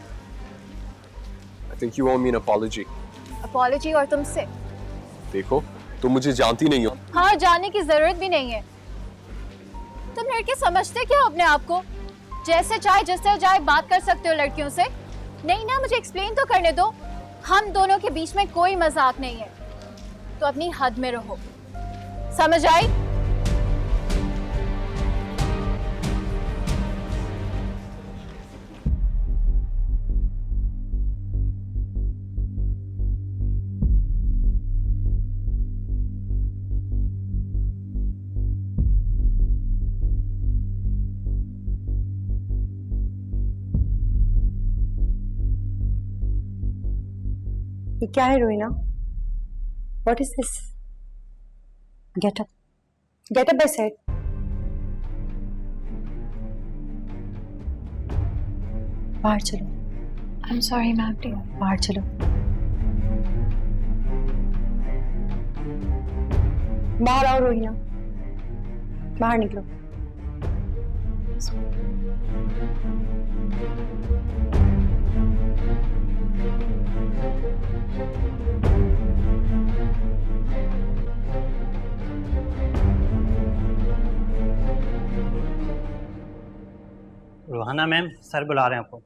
Speaker 4: I think you owe me an apology.
Speaker 11: Apology और तुमसे?
Speaker 4: देखो, तुम मुझे जानती नहीं हो।
Speaker 11: हाँ, जानने की जरूरत भी नहीं है। तुम लड़के समझते क्या हो अपने आप को? जैसे चाहे जिससे चाहे बात कर सकते हो लड़कियों से। नहीं ना, मुझे एक्सप्लेन तो करने दो। हम दोनों के बीच में कोई मजाक नहीं है, तो अपनी हद में रहो। समझ आई?
Speaker 10: ये क्या है Rohina? What is this? Get up, I said. बाहर चलो।
Speaker 11: I am sorry ma'am.
Speaker 10: बाहर चलो। बाहर आओ रोहिना, बाहर निकलो।
Speaker 6: रोहाना मैम, सर बुला रहे हैं आपको।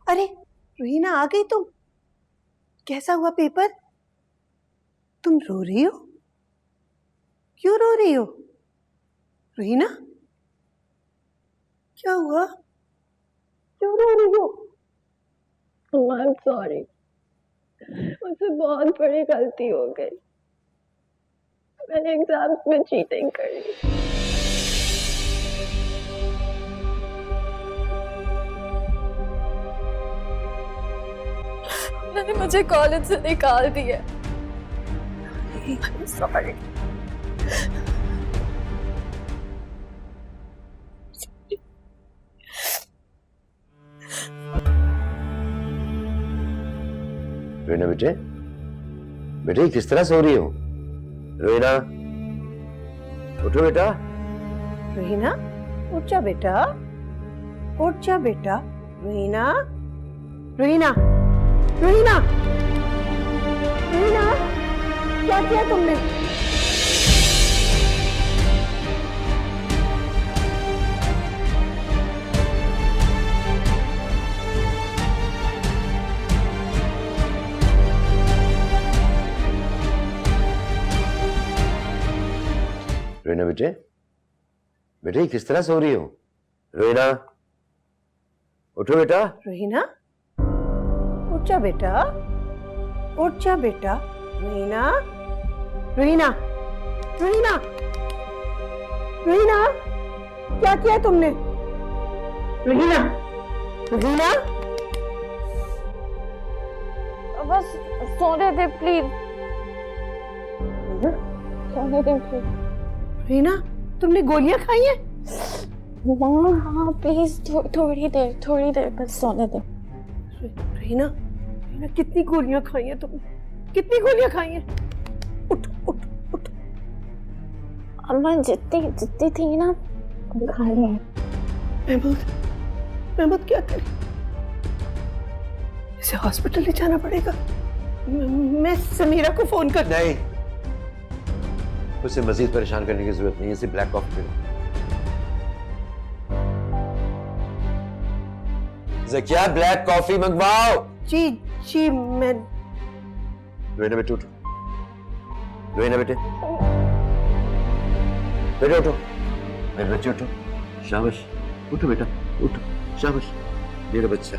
Speaker 10: अरे रोहिना, आ गई तुम? कैसा हुआ पेपर? तुम रो रही हो? क्यों रो रही हो रोहिना? क्या हुआ? क्यों रो रही हो?
Speaker 2: आई एम सॉरी, मुझसे बहुत बड़ी गलती हो गई। मैंने एग्जाम्स में चीटिंग कर ली। मैंने मुझे कॉलेज से निकाल दिया। सॉरी।
Speaker 1: रोहिना बेटे, बेटे किस तरह सो रही हो? रोहिना, उठो बेटा।
Speaker 10: रोहिना, उठ जा बेटा, उठ जा बेटा। रोहिना, रोहिना, रोहिना, रोहिना, क्या किया तुमने?
Speaker 1: रोहिना बेटे, बेटे किस तरह सो रही हो? रोहिना, उठो बेटा।
Speaker 10: रोहिना, उठ जा बेटा, उठ जा बेटा। रोहिना, रोहिना, रोहिना, रोहिना, क्या किया तुमने? रोहिना, रोहिना,
Speaker 11: बस सोने दे प्लीज, सोने दे प्लीज।
Speaker 10: रोहिना, तुमने गोलियां खाई हैं?
Speaker 11: हाँ प्लीज, थोड़ी देर बस सोने दे।
Speaker 10: रोहिना, रोहिना, कितनी गोलियां खाई हैं तुमने? कितनी गोलियां खाई हैं? उठ, उठ, उठ।
Speaker 11: अम्मा जितनी थी ना खा ली।
Speaker 10: महमूद क्या करे? इसे हॉस्पिटल ले जाना पड़ेगा। मैं समीरा को फोन कर।
Speaker 1: नहीं, उसे मजीद परेशान करने की जरूरत नहीं है। इसे ब्लैक कॉफी पिलाओ। ज़किया, ब्लैक कॉफी मंगवाओ।
Speaker 10: जी जी, मैं।
Speaker 1: रोहिना बेटे उठो। रोहिना बेटे, बेटे उठो। मेरे बच्चे उठो। शाबाश, उठो बेटा, उठो। शाबाश मेरा बच्चा।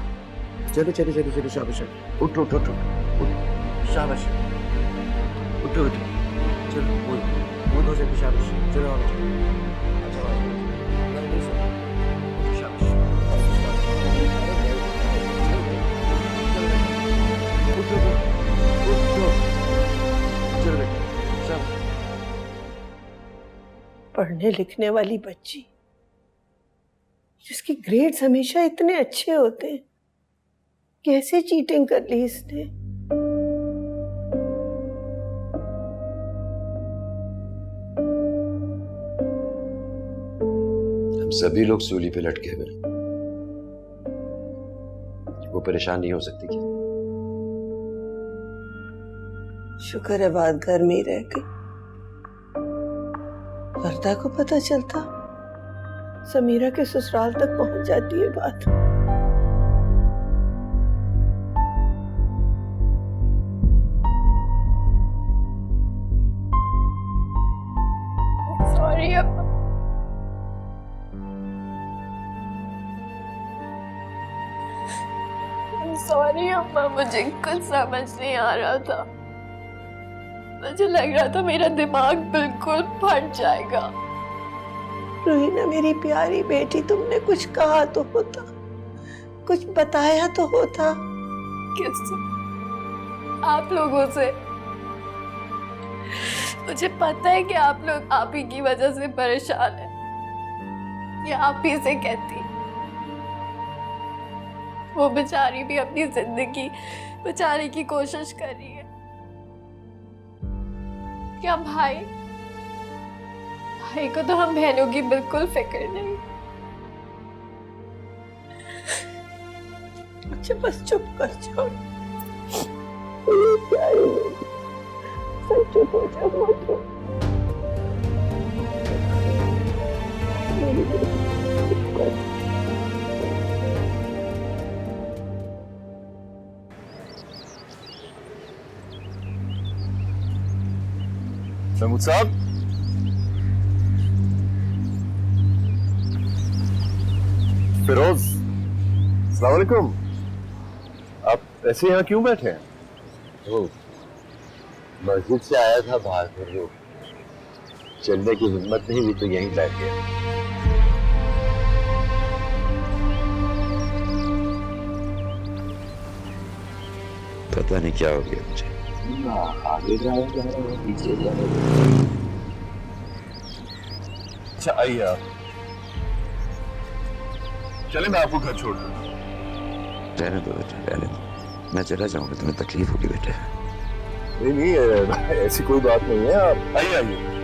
Speaker 1: चलो चलो चलो चलो, शाबाश। उठो उठो उठो, शाबाश। उठो उठो, चलो वो दो से शाबाश। चलो आओ शाबाश। उठो उठो, चलो बेटा, शाबाश।
Speaker 10: पढ़ने लिखने वाली बच्ची जिसके ग्रेड्स हमेशा इतने अच्छे होते हैं, कैसे चीटिंग कर ली इसने?
Speaker 1: हम सभी लोग सूली पे लटके हुए, वो परेशान नहीं हो सकती क्या?
Speaker 10: शुक्र है बात घर में ही रह गई। वरदा को पता चलता, समीरा के ससुराल तक पहुंच जाती है बात।
Speaker 2: सॉरी अम्मा। सॉरी अम्मा, मुझे कुछ समझ नहीं आ रहा था। मुझे लग रहा था मेरा दिमाग बिल्कुल फट जाएगा।
Speaker 10: रोहिना मेरी प्यारी बेटी, तुमने कुछ कहा तो होता, कुछ बताया तो होता।
Speaker 2: किससे? आप लोगों से। मुझे पता है कि आप लोग आप ही की वजह से परेशान हैं। ये आप ही से कहती। वो बेचारी भी अपनी जिंदगी बचाने की कोशिश कर रही है। क्या भाई को तो हम बहनों की बिल्कुल फिक्र नहीं।
Speaker 10: अच्छा बस चुप कर जाओ, मेरी प्यारी बेटी, सब चुप हो जाओ, मत रो। मेरी बेटी, चुप कर।
Speaker 4: महमूद साहब, फिरोज, अस्सलाम वालेकुम। आप ऐसे यहाँ क्यों बैठे हैं?
Speaker 1: ओ, मस्जिद से आया था बाहर फिर वो चलने की हिम्मत नहीं हुई तो यहीं बैठ गया। पता नहीं क्या हो गया मुझे। आगे जा रहा है, पीछे जा रहा है।
Speaker 4: अच्छा आइए आप, चले मैं आपको घर छोड़ दूँ।
Speaker 1: रहने दो बेटा, रहने दो। मैं चला जाऊंगा, तुम्हें तकलीफ होगी बेटा।
Speaker 4: नहीं नहीं, ऐसी कोई बात नहीं है। आप आइए आइए।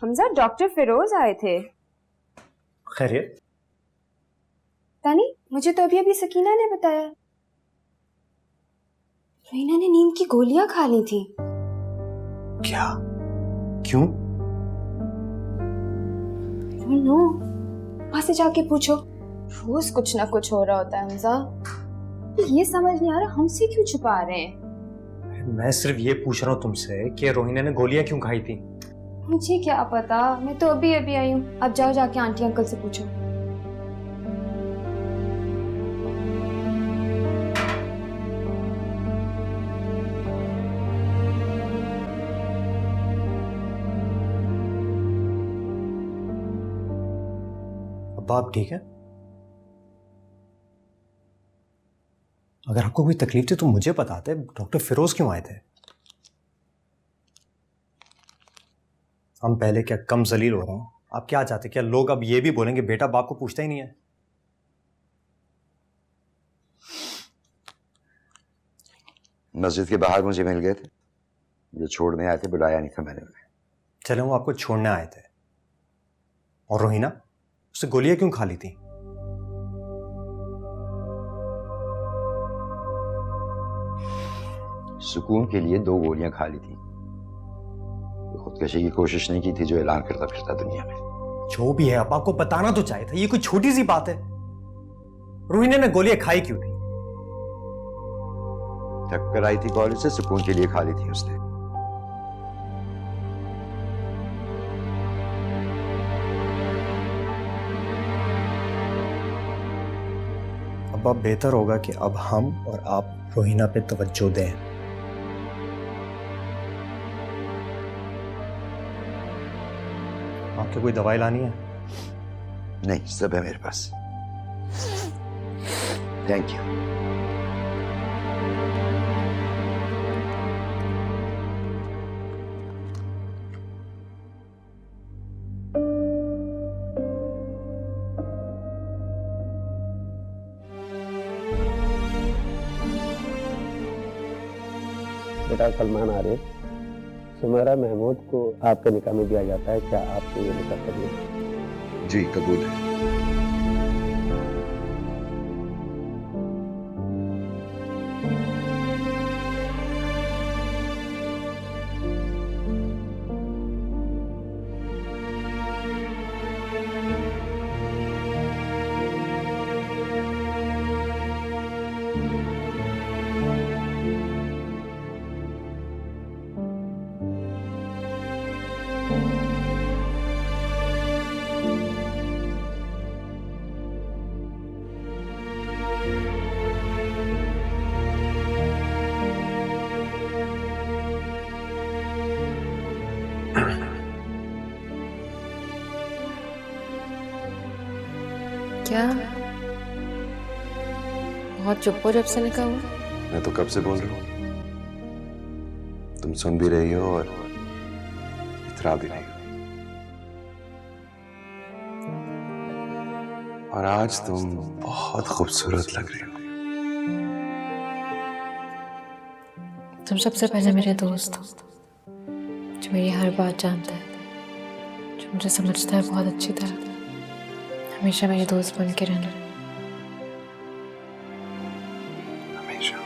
Speaker 2: हमजा, डॉक्टर फिरोज आए थे।
Speaker 9: खैरियत?
Speaker 2: तानी, मुझे तो अभी सकीना ने बताया रोहिना ने नींद की गोलियां खा ली थी।
Speaker 9: क्या? क्यों?
Speaker 2: नो, वहां से जाके पूछो। रोज कुछ ना कुछ हो रहा होता है हमजा। ये समझ नहीं आ रहा हमसे क्यों छुपा रहे हैं।
Speaker 9: मैं सिर्फ ये पूछ रहा हूँ तुमसे कि रोहिना ने गोलियां क्यों खाई थी।
Speaker 2: मुझे क्या पता, मैं तो अभी अभी आई हूँ। अब जाओ, जाके आंटी अंकल से पूछो।
Speaker 9: अब आप ठीक है? अगर आपको कोई तकलीफ थी तो मुझे बताते। डॉक्टर फिरोज क्यों आए थे? हम पहले क्या कम जलील हो रहे हैं? आप क्या चाहते? क्या लोग अब ये भी बोलेंगे बेटा बाप को पूछता ही नहीं है?
Speaker 1: मस्जिद के बाहर मुझे मिल गए थे, मुझे छोड़ने आए थे, बुलाया नहीं था मैंने।
Speaker 9: चले, वो आपको छोड़ने आए थे। और रोहिना, उससे गोलियां क्यों खा ली थी?
Speaker 1: सुकून के लिए 2 गोलियां खा ली थी। खुदकशी की कोशिश नहीं की थी जो ऐलान करता फिरता दुनिया में।
Speaker 9: जो भी है, अब आपको बताना तो चाहिए था। ये कोई छोटी सी बात है? रोहिना ने गोलियां खाई क्यों थी?
Speaker 1: थक कर आई थी कॉलेज से, सुकून के लिए खा ली थी उसने।
Speaker 9: अब बेहतर होगा कि अब हम और आप रोहिना पे तवज्जो दें। आपको कोई दवाई लानी है?
Speaker 1: नहीं, सब है मेरे पास। Thank you.
Speaker 13: बेटा सलमान आरिफ, सुमेरा महमूद को आपके निकाह में दिया जाता है, क्या आप ये निकाह करिए?
Speaker 1: जी कबूल है।
Speaker 2: क्या बहुत चुप हो जब से निकला हुआ?
Speaker 1: मैं तो कब से बोल रहा हूँ, तुम सुन भी रही हो और इतरा भी रही हो। और आज तुम बहुत खूबसूरत लग रही हो।
Speaker 2: तुम सबसे पहले मेरे दोस्त हो, जो मेरी हर बात जानता है, जो मुझे समझता है बहुत अच्छी तरह। हमेशा मेरे दोस्त बन के रहना।
Speaker 1: हमेशा।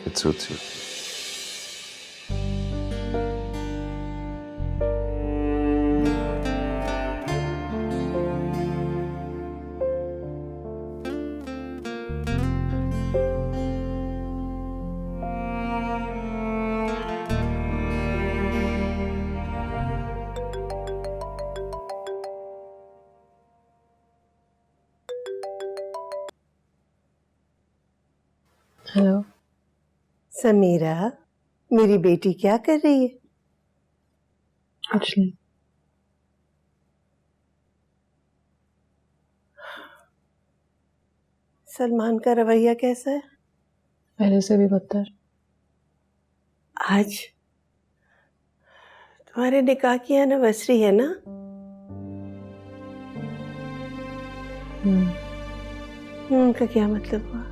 Speaker 1: It suits you.
Speaker 2: Hello
Speaker 10: Samira, मेरी बेटी क्या कर रही है?
Speaker 2: कुछ नहीं।
Speaker 10: सलमान का रवैया कैसा है?
Speaker 2: पहले से भी बदतर।
Speaker 10: आज तुम्हारे निकाह की एनिवर्सरी है ना? का क्या मतलब हुआ?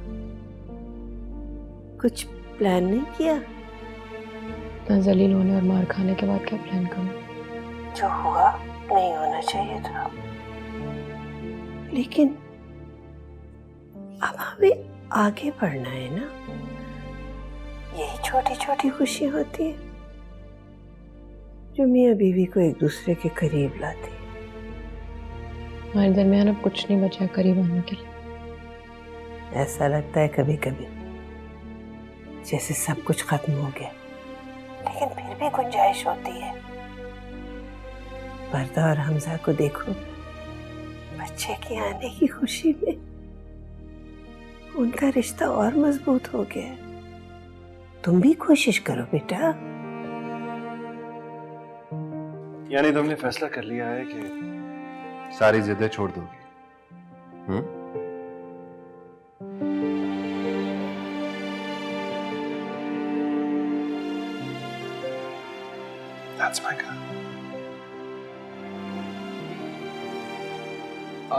Speaker 10: कुछ प्लान नहीं किया?
Speaker 2: इतना जलील होने और मार खाने के बाद क्या प्लान करूं?
Speaker 10: जो हुआ नहीं होना चाहिए था, लेकिन अब हमें आगे बढ़ना है ना। यही छोटी छोटी खुशी होती है जो मियां बीवी को एक दूसरे के करीब लाती है।
Speaker 2: हमारे दरमियान अब कुछ नहीं बचा करीब आने के लिए।
Speaker 10: ऐसा लगता है कभी कभी जैसे सब कुछ खत्म हो गया, लेकिन फिर भी गुंजाइश होती है। वर्दा और हमजा को देखो, बच्चे के आने की खुशी में उनका रिश्ता और मजबूत हो गया है। तुम भी कोशिश करो बेटा।
Speaker 1: यानी तुमने फैसला कर लिया है कि सारी जिद्दें छोड़ दोगी? That's my girl.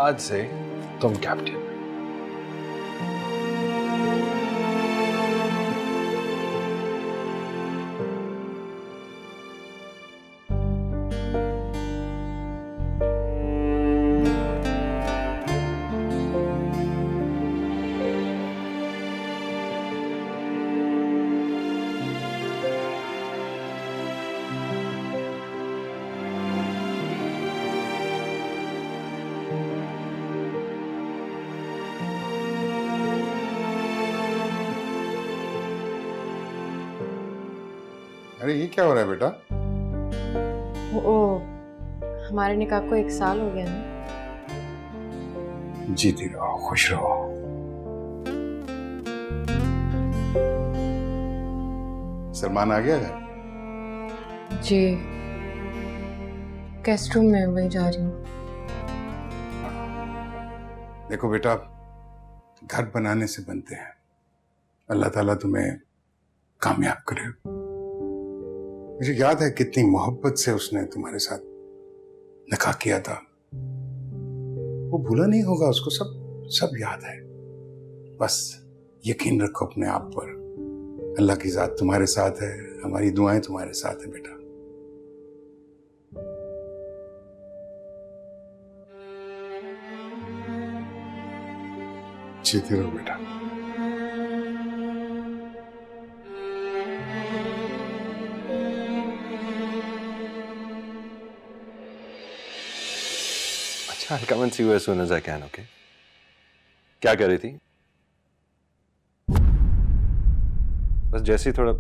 Speaker 1: आज से तुम कैप्टन।
Speaker 7: अरे ये क्या हो रहा है बेटा?
Speaker 2: ओ, हमारे निकाह को 1 साल हो गया ना।
Speaker 7: जीती रहो, खुश रहो। सलमान आ गया है?
Speaker 2: जी, गेस्ट रूम में, वही जा रही हूँ।
Speaker 7: देखो बेटा, घर बनाने से बनते हैं। अल्लाह ताला तुम्हें कामयाब करे। मुझे याद है कितनी मोहब्बत से उसने तुम्हारे साथ निकाह किया था। वो भूला नहीं होगा, उसको सब याद है। बस यकीन रखो अपने आप पर। अल्लाह की जात तुम्हारे साथ है, हमारी दुआएं तुम्हारे साथ है बेटा। जीते रहो बेटा।
Speaker 1: I'll come and see you as soon as I can, okay? क्या कर रही थी? बस जैसे ही थोड़ा।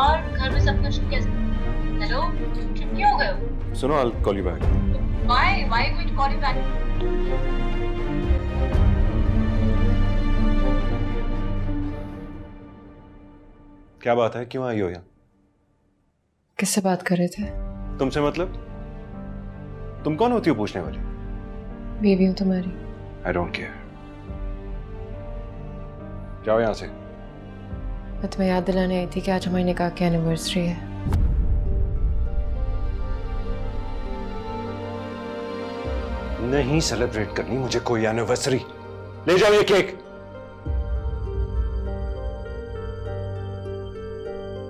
Speaker 3: और घर में सब कुछ कैसे? हेलो, चुप क्यों हो गए हो?
Speaker 1: सुनो, I'll call you back.
Speaker 3: Why are you going to call you back?
Speaker 4: क्या बात है, क्यों आई हो यहाँ?
Speaker 2: किससे बात कर रहे थे?
Speaker 4: तुमसे मतलब? तुम कौन होती हो पूछने वाली?
Speaker 2: बीवी हूं तुम्हारी।
Speaker 4: I don't care. जाओ यहाँ से।
Speaker 2: मैं तुम्हें याद दिलाने आई थी कि आज हमारी निकाह की एनिवर्सरी है।
Speaker 4: नहीं सेलिब्रेट करनी मुझे कोई एनिवर्सरी। ले जाओ ये केक।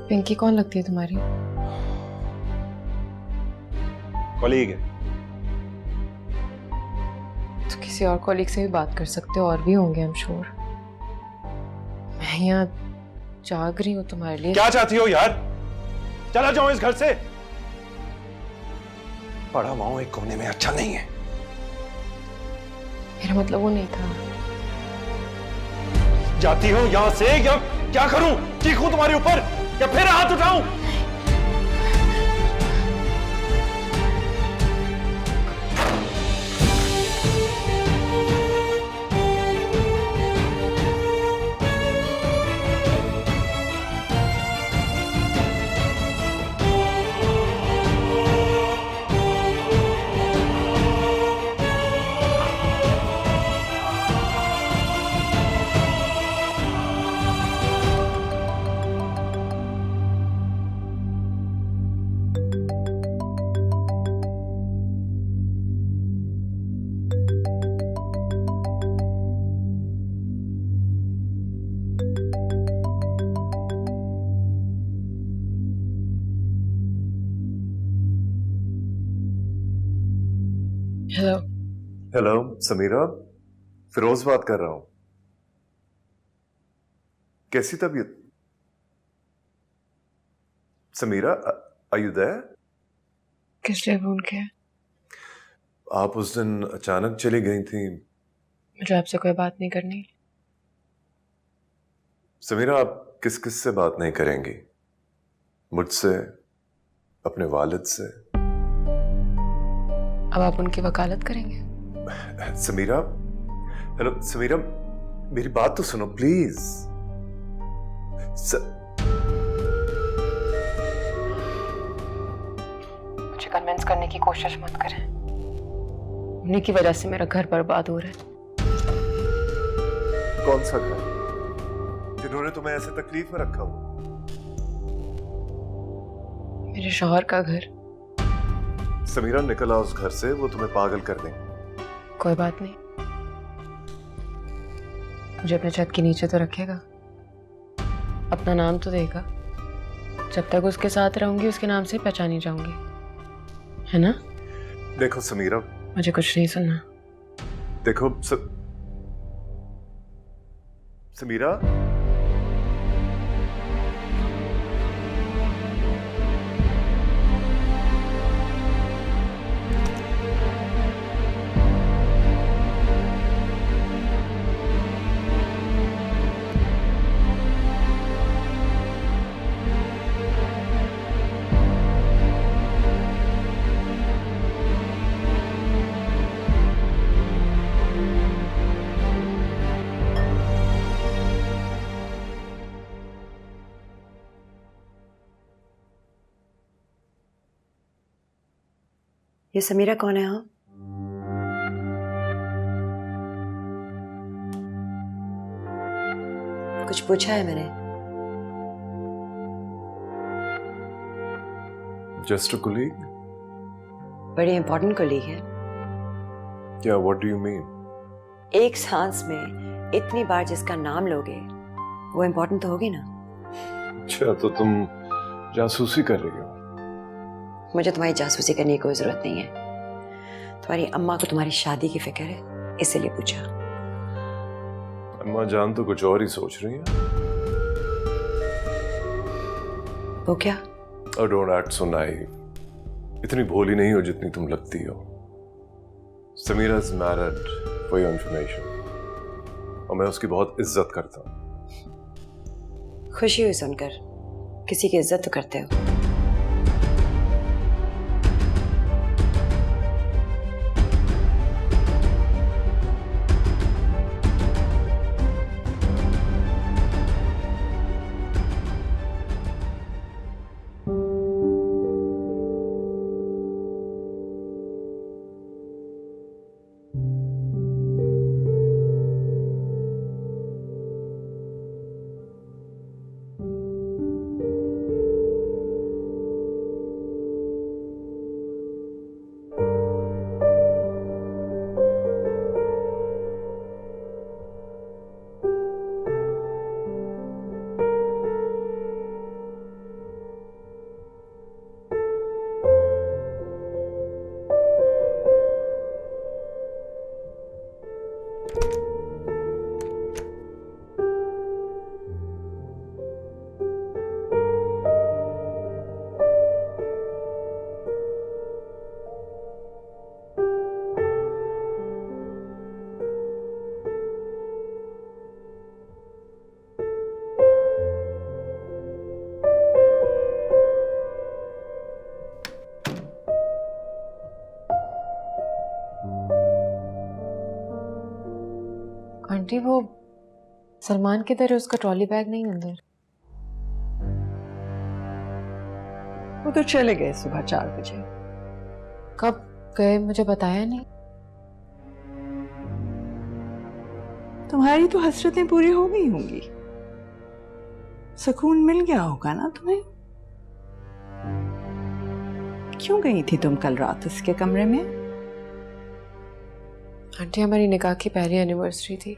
Speaker 2: पिंकी कौन लगती है तुम्हारी?
Speaker 4: कॉलीग है।
Speaker 2: तो किसी और कॉलीग से भी बात कर सकते हो, और भी होंगे I'm sure। मैं यहाँ जाग रही हूँ तुम्हारे लिए।
Speaker 4: क्या चाहती हो यार? चला जाओ इस घर से। पड़ा हुआ हूं एक कोने में, अच्छा नहीं है।
Speaker 2: मेरा मतलब वो नहीं था।
Speaker 4: जाती हो यहां से या क्या करूं? चीखूं तुम्हारे ऊपर या फिर हाथ उठाऊं?
Speaker 2: हेलो।
Speaker 4: हेलो समीरा, फिरोज बात कर रहा हूं। कैसी तबीयत? Samira, are you there?
Speaker 2: किस लिए फोन किया?
Speaker 4: आप उस दिन अचानक चली गई थी।
Speaker 2: मुझे आपसे कोई बात नहीं करनी।
Speaker 4: समीरा, आप किस किस से बात नहीं करेंगी? मुझसे, अपने वालिद से।
Speaker 2: अब आप उनकी वकालत करेंगे?
Speaker 4: समीरा, हेलो समीरा, मेरी बात तो सुनो प्लीज।
Speaker 2: मुझे कन्विंस करने की कोशिश मत करें। उन्हीं की वजह से मेरा घर बर्बाद हो रहा है।
Speaker 4: कौन सा घर जिन्होंने तुम्हें ऐसे तकलीफ में रखा हो?
Speaker 2: मेरे शौहर का घर।
Speaker 4: समीरा, निकल आओ उस घर से, वो तुम्हें पागल कर देंगे।
Speaker 2: कोई बात नहीं, मुझे अपने छत के नीचे तो रखेगा, अपना नाम तो देगा। जब तक उसके साथ रहूंगी उसके नाम से पहचानी जाऊंगी, है ना?
Speaker 4: देखो समीरा,
Speaker 2: मुझे कुछ नहीं सुनना।
Speaker 4: देखो समीरा,
Speaker 10: ये समीरा कौन है? हाँ, कुछ पूछा है मैंने?
Speaker 4: Just a colleague.
Speaker 10: बड़ी इंपॉर्टेंट कोलीग है।
Speaker 4: क्या? What do you mean?
Speaker 10: एक सांस में इतनी बार जिसका नाम लोगे वो इंपॉर्टेंट तो होगी ना।
Speaker 4: अच्छा, तो तुम जासूसी कर रही हो?
Speaker 10: मुझे तुम्हारी जासूसी करने की कोई जरूरत नहीं है। तुम्हारी अम्मा को तुम्हारी शादी की फिक्र है, इसलिए पूछा।
Speaker 4: अम्मा जान तो कुछ और ही सोच रही है।
Speaker 10: वो क्या?
Speaker 4: Don't act so naive. इतनी भोली नहीं हो जितनी तुम लगती हो। Samira is married, for your information, और मैं उसकी बहुत इज्जत करता हूँ।
Speaker 10: खुशी हुई सुनकर, किसी की इज्जत तो करते हो।
Speaker 2: आंटी वो सलमान किधर है? उसका ट्रॉली बैग नहीं अंदर।
Speaker 8: वो तो चले गए सुबह 4 बजे।
Speaker 2: कब गए मुझे बताया नहीं।
Speaker 8: तुम्हारी तो हसरतें पूरी हो गई होंगी, सुकून मिल गया होगा ना तुम्हें। क्यों गई थी तुम कल रात उसके कमरे में?
Speaker 2: आंटी हमारी निकाह की पहली एनिवर्सरी थी,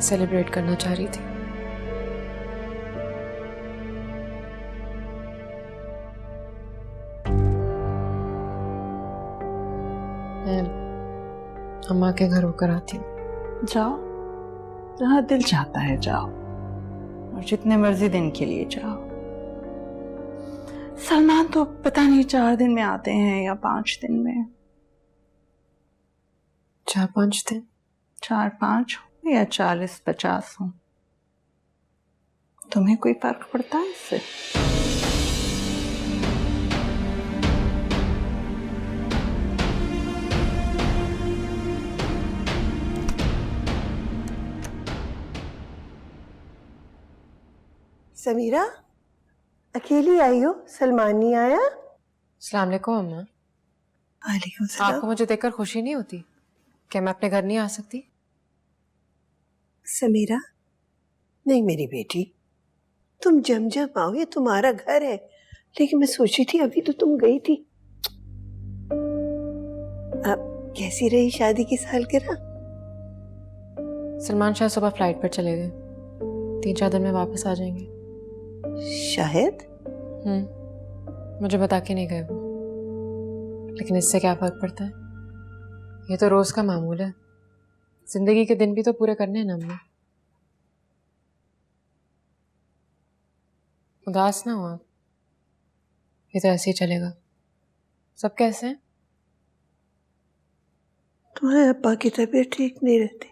Speaker 2: सेलिब्रेट करना चाह रही थी। मैं अम्मा के घर होकर आती हूँ।
Speaker 8: जाओ, जहां दिल चाहता है जाओ, और जितने मर्जी दिन के लिए जाओ। सलमान तो पता नहीं 4 दिन में आते हैं या 5 दिन में।
Speaker 2: 4-5 दिन?
Speaker 8: 4-5 हो या 40-50 हो, तुम्हें कोई फर्क पड़ता है इससे?
Speaker 10: समीरा, अकेली आई हो? सलमान नहीं आया?
Speaker 2: अस्सलाम वालेकुम अम्मा।
Speaker 10: वालेकुम सलाम।
Speaker 2: आपको मुझे देखकर खुशी नहीं होती? क्या मैं अपने घर नहीं आ सकती?
Speaker 10: समीरा, नहीं मेरी बेटी, तुम जम आओ, ये तुम्हारा घर है। लेकिन मैं सोची थी अभी तो तुम गई थी। अब कैसी रही शादी की सालगिरह?
Speaker 2: सलमान शायद सुबह फ्लाइट पर चले गए, 3-4 दिन में वापस आ जाएंगे
Speaker 10: शायद।
Speaker 2: मुझे बता के नहीं गए वो, लेकिन इससे क्या फर्क पड़ता है? ये तो रोज का मामूल है। जिंदगी के दिन भी तो पूरे करने हैं ना हमने। उदास ना हो आप, ये तो ऐसे ही चलेगा। सब कैसे हैं?
Speaker 10: तुम्हारे अब्बा की तबीयत ठीक नहीं रहती।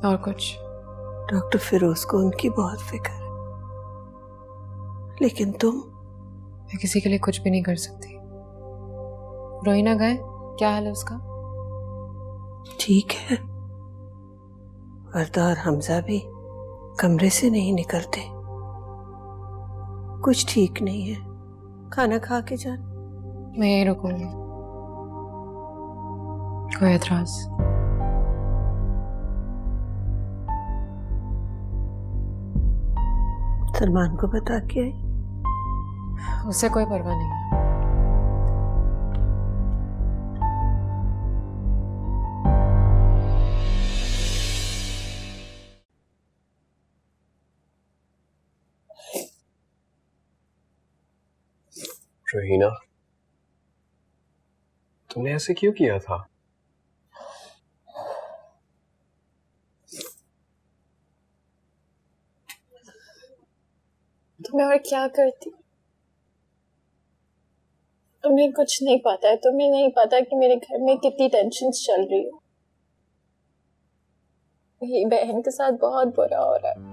Speaker 2: और कुछ?
Speaker 10: डॉक्टर फिरोज को उनकी बहुत फिक्र है। लेकिन तुम?
Speaker 2: मैं किसी के लिए कुछ भी नहीं कर सकती। रोहिना गए, क्या हाल है उसका?
Speaker 10: ठीक है, वर्दा और हमजा भी कमरे से नहीं निकलते। कुछ ठीक नहीं है, खाना खा के जाना।
Speaker 2: मैं यहीं रुकूंगी, कोई एतराज?
Speaker 10: सलमान को बता के आई?
Speaker 2: उससे कोई परवाह नहीं है।
Speaker 14: रोहिना, तुमने ऐसे क्यों किया था?
Speaker 12: तो मैं और क्या करती? तुम्हें कुछ नहीं पता है, तुम्हें नहीं पता कि मेरे घर में कितनी टेंशन चल रही है। मेरी बहन के साथ बहुत बुरा हो रहा है।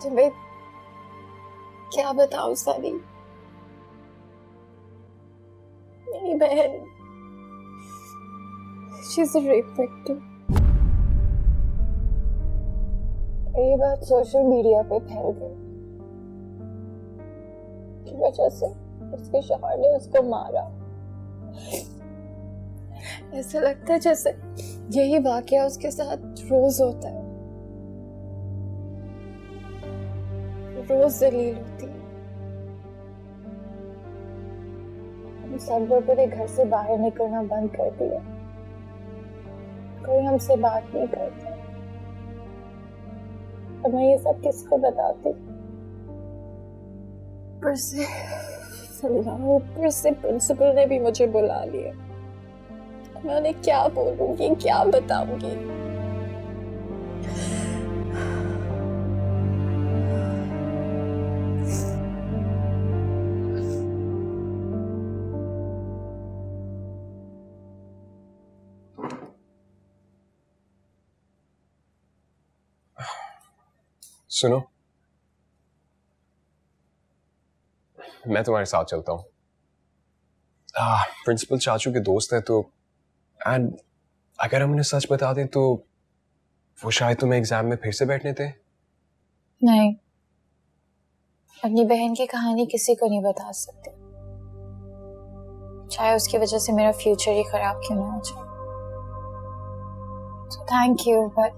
Speaker 12: तुम्हें क्या बताऊं सारी? मेरी बहन, she's a rape victim। ये बात सोशल मीडिया पे फैल गई, की वजह से उसके शौहर ने उसको मारा। ऐसा लगता है जैसे यही वाकया उसके साथ रोज होता है, रोज जलील होती है। हम सब लोगों ने घर से बाहर निकलना बंद कर दिया, कोई हमसे बात नहीं करता। अब मैं ये सब किसको बताती? ऊपर से सलमान, ऊपर से प्रिंसिपल ने भी मुझे बुला लिया। मैं उन्हें क्या बोलूंगी, क्या बताऊंगी?
Speaker 14: सुनो, मैं तुम्हारे साथ चलता हूँ। प्रिंसिपल चाचू के दोस्त है तो, एंड अगर हम उन्हें सच बता दें तो वो शायद तुम्हें एग्जाम में फिर से बैठने थे।
Speaker 11: नहीं, अपनी बहन की कहानी किसी को नहीं बता सकते, चाहे उसकी वजह से मेरा फ्यूचर ही खराब क्यों ना हो जाए। So thank you, but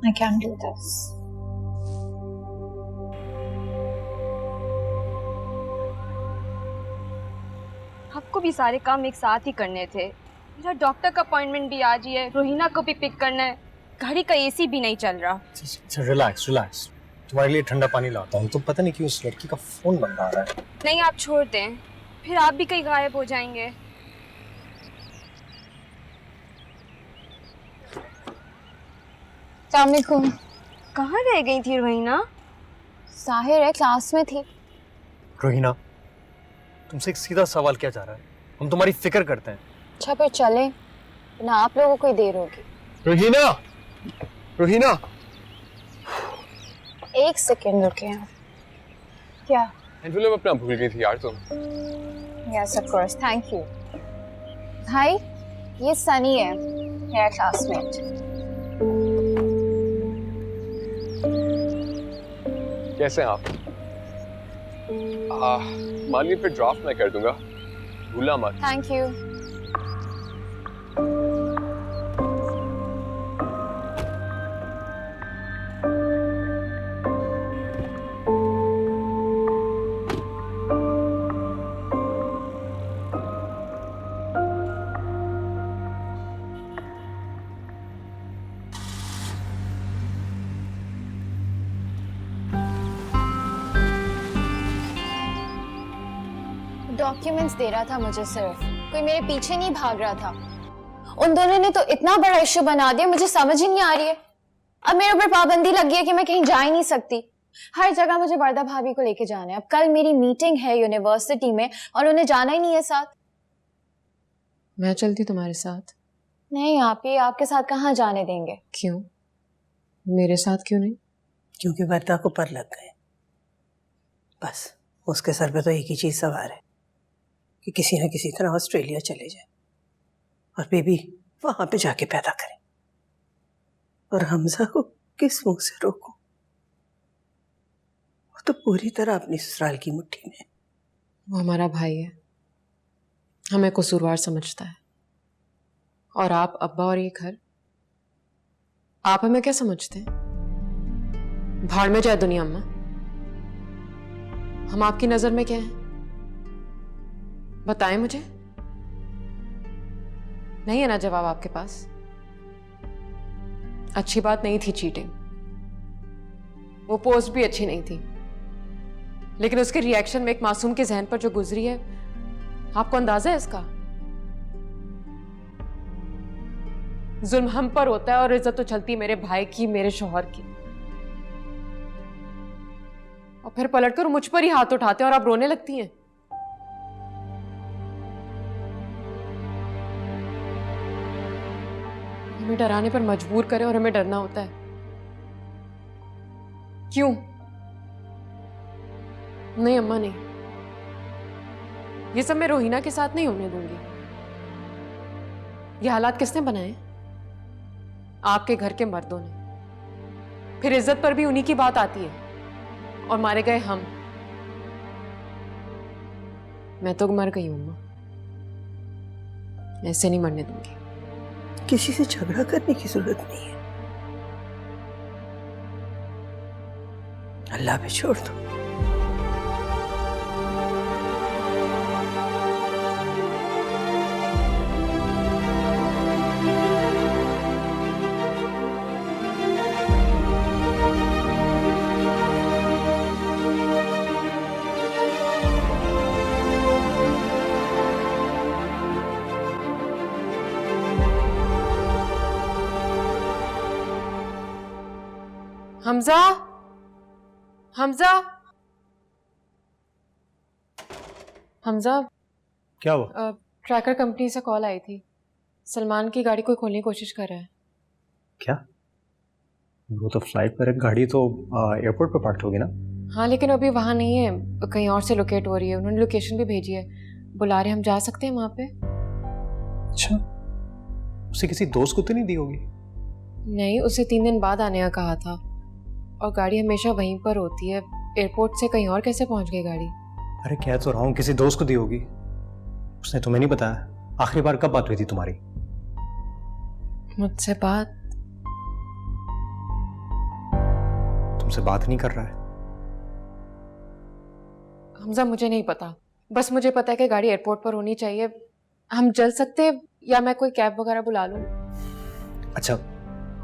Speaker 11: I can't do this.
Speaker 15: आपको भी सारे काम एक साथ ही करने थे। मेरा डॉक्टर का अपॉइंटमेंट भी आज ही है, रोहिना को भी पिक करना है, गाड़ी का एसी भी नहीं चल रहा।
Speaker 9: रिलैक्स रिलैक्स, तुम्हारे लिए ठंडा पानी लाता हूँ। तो पता नहीं क्यों उस लड़की का फोन बंद आ रहा है।
Speaker 15: नहीं, आप छोड़ दें, फिर आप भी कहीं गायब हो जाएंगे।
Speaker 11: अस्सलामुअलैकुम।
Speaker 15: कहाँ रह गई थी रोहिना?
Speaker 11: साहिर है, क्लास में थी।
Speaker 9: रोहिना, तुमसे एक सीधा सवाल किया जा रहा है, हम तुम्हारी फिक्र करते हैं।
Speaker 11: अच्छा फिर चले ना, आप लोगों को ही देर होगी।
Speaker 14: रोहिना, रोहिना,
Speaker 11: एक सेकेंड रुके आप। क्या?
Speaker 14: एनवेलप अपना भूल गई थी यार तुम।
Speaker 11: Yes of course, thank you. भाई, ये सनी है, मेरा क्लासमेट।
Speaker 14: कैसे हैं आप? मान ली फिर ड्राफ्ट मैं कर दूंगा, भूलना मत।
Speaker 11: Thank you. डॉक्यूमेंट्स दे रहा था मुझे, सिर्फ कोई मेरे पीछे नहीं भाग रहा था। उन दोनों ने तो इतना बड़ा इश्यू बना दिया, मुझे समझ ही नहीं आ रही है। अब मेरे ऊपर पाबंदी लग गई है कि मैं कहीं जा ही नहीं सकती। हर जगह मुझे वर्दा भाभी को लेके जाना है। अब कल मेरी मीटिंग है यूनिवर्सिटी में और उन्हें जाना ही नहीं है साथ।
Speaker 2: मैं चलती तुम्हारे साथ?
Speaker 11: नहीं, आप ही आपके साथ कहाँ जाने देंगे?
Speaker 2: क्यों? मेरे साथ क्यों नहीं?
Speaker 10: क्योंकि वर्दा को पर लग गए। बस उसके सर पे तो एक ही चीज सवार है कि किसी न किसी तरह ऑस्ट्रेलिया चले जाए और बेबी वहां पे जाके पैदा करें। और हमजा को किस मुंह से रोको? वो तो पूरी तरह अपनी ससुराल की मुट्ठी में है।
Speaker 2: वो हमारा भाई है, हमें कसूरवार समझता है। और आप अब्बा और ये घर, आप हमें क्या समझते हैं? भाड़ में जाए दुनिया अम्मा। हम आपकी नजर में क्या हैं? बताएं मुझे। नहीं है ना जवाब आपके पास? अच्छी बात नहीं थी चीटिंग, वो पोस्ट भी अच्छी नहीं थी, लेकिन उसके रिएक्शन में एक मासूम के जहन पर जो गुजरी है, आपको अंदाजा है इसका? जुल्म हम पर होता है और इज्जत तो चलती मेरे भाई की, मेरे शौहर की, और फिर पलटकर मुझ पर ही हाथ उठाते हैं और आप रोने लगती हैं। हमें डराने पर मजबूर करें और हमें डरना होता है। क्यों? नहीं अम्मा, नहीं, ये सब मैं रोहिना के साथ नहीं होने दूंगी। ये हालात किसने बनाए? आपके घर के मर्दों ने। फिर इज्जत पर भी उन्हीं की बात आती है, और मारे गए हम। मैं तो मर गई हूं अम्मा, ऐसे नहीं मरने दूंगी।
Speaker 10: किसी से झगड़ा करने की जरूरत नहीं है, अल्लाह पे छोड़ दो।
Speaker 2: हमजा, हमजा, हमजा।
Speaker 9: क्या हुआ?
Speaker 2: ट्रैकर कंपनी से कॉल आई थी, सलमान की गाड़ी कोई खोलने की कोशिश कर रहा है।
Speaker 9: क्या? वो तो फ्लाइट पर है, गाड़ी तो एयरपोर्ट पर पार्क होगी ना।
Speaker 2: हाँ लेकिन अभी वहाँ नहीं है, कहीं और से लोकेट हो रही है। उन्होंने लोकेशन भी भेजी है, बुला रहे, हम जा सकते हैं वहाँ पे।
Speaker 9: अच्छा, उसे किसी दोस्त को तो नहीं दी होगी?
Speaker 2: नहीं, उसे 3 दिन बाद आने का कहा था, और गाड़ी हमेशा वहीं पर होती है। एयरपोर्ट से कहीं और कैसे पहुँच गई गाड़ी?
Speaker 9: अरे कह तो रहा हूँ किसी दोस्त को दी होगी। उसने तुम्हें नहीं बताया? आखिरी बार कब बात हुई थी तुम्हारी?
Speaker 2: मुझसे बात?
Speaker 9: तुमसे बात नहीं कर रहा है?
Speaker 2: हमजा मुझे नहीं पता, बस मुझे पता है कि गाड़ी एयरपोर्ट पर होनी चाहिए। हम चल सकते हैं या मैं कोई कैब वगैरह बुला लूं?
Speaker 9: अच्छा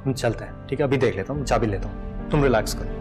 Speaker 9: हम चलते हैं, ठीक है, अभी देख लेता हूँ, चाबी लेता हूँ, तुम रिलैक्स करो।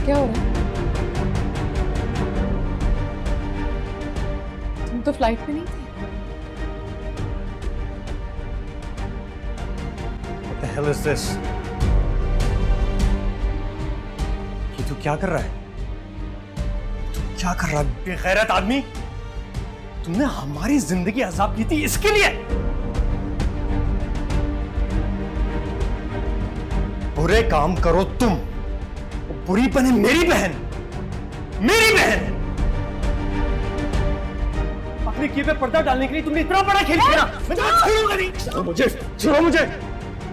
Speaker 2: क्या हो रहा है? तुम तो फ्लाइट में नहीं थे।
Speaker 9: What the hell is this? ये तू क्या कर रहा है? तू क्या कर रहा है बेगैरत आदमी? तुमने हमारी जिंदगी अजाब की थी इसके लिए? बुरे काम करो तुम, बुरी बने मेरी बहन, मेरी बहन। अपने किए पे पर्दा डालने के लिए तुमने इतना बड़ा खेल खेला। मैं तुम्हें छोड़ूंगा नहीं। छोड़ो मुझे, छोड़ो मुझे,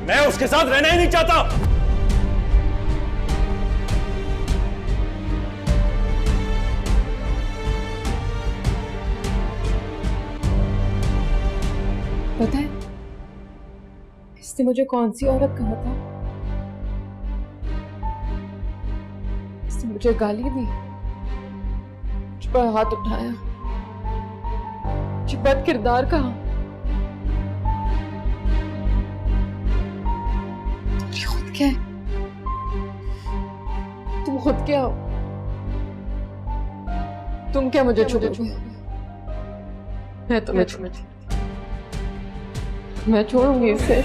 Speaker 9: मैं उसके साथ रहना ही नहीं चाहता।
Speaker 2: पता है इसने मुझे कौन सी औरत कहा था? मुझे गाली दी, मुझ पर हाथ उठाया, मुझे बद किरदार कहा। खुद क्या है? तुम खुद क्या हो? तुम क्या मुझे छोड़ोगे? मैं तुम्हें छोड़ूंगी, मैं छोड़ूंगी इसे।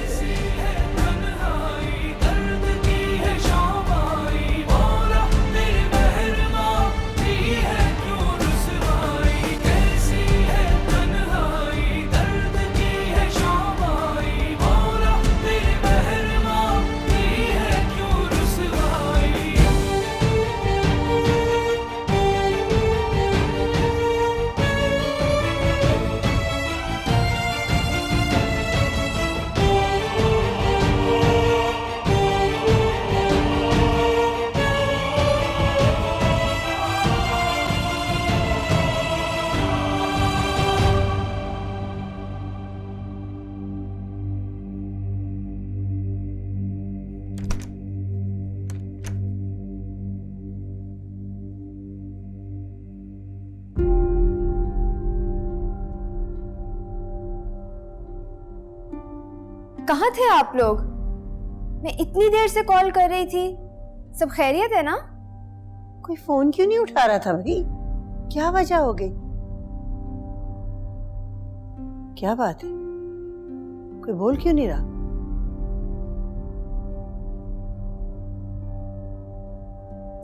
Speaker 15: कहाँ थे आप लोग? मैं इतनी देर से कॉल कर रही थी। सब खैरियत है ना?
Speaker 10: कोई फोन क्यों नहीं उठा रहा था भाई? क्या वजह हो गई? क्या बात है? कोई बोल क्यों नहीं रहा?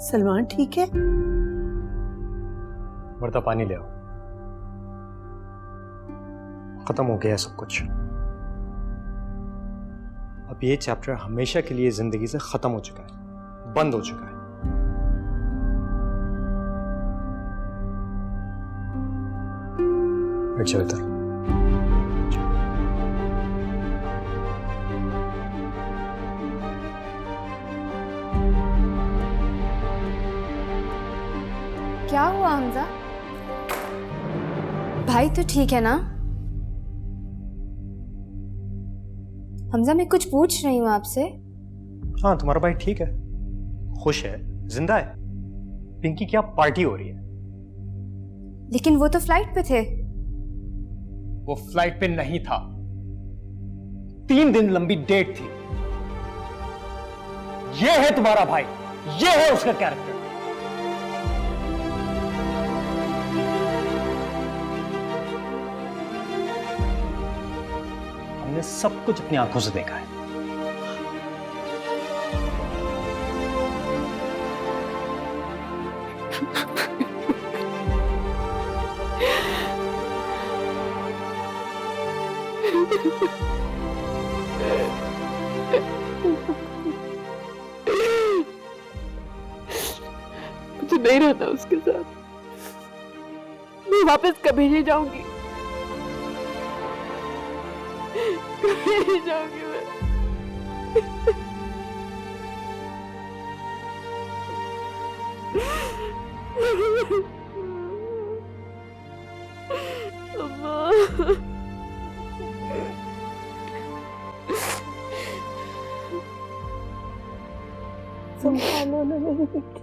Speaker 10: सलमान ठीक है?
Speaker 9: वर्ता पानी ले आओ, खत्म हो गया सब कुछ। अब ये चैप्टर हमेशा के लिए जिंदगी से खत्म हो चुका है, बंद हो चुका है। बैठ जाओ इधर।
Speaker 15: क्या हुआ हमजा? भाई तो ठीक है ना? हमजा मैं कुछ पूछ रही हूँ आपसे।
Speaker 9: हाँ, तुम्हारा भाई ठीक है, खुश है, जिंदा है। पिंकी क्या पार्टी हो रही है?
Speaker 15: लेकिन वो तो फ्लाइट पे थे।
Speaker 9: वो फ्लाइट पे नहीं था, 3 दिन लंबी डेट थी। ये है तुम्हारा भाई, ये है उसका कैरेक्टर। हमने सब कुछ अपनी आंखों से देखा है।
Speaker 8: मुझे नहीं रहना उसके साथ, मैं वापस कभी नहीं जाऊंगी, कभी नहीं जाऊंगी मैं। अम्मा, संभालो ना मेरी बेटी।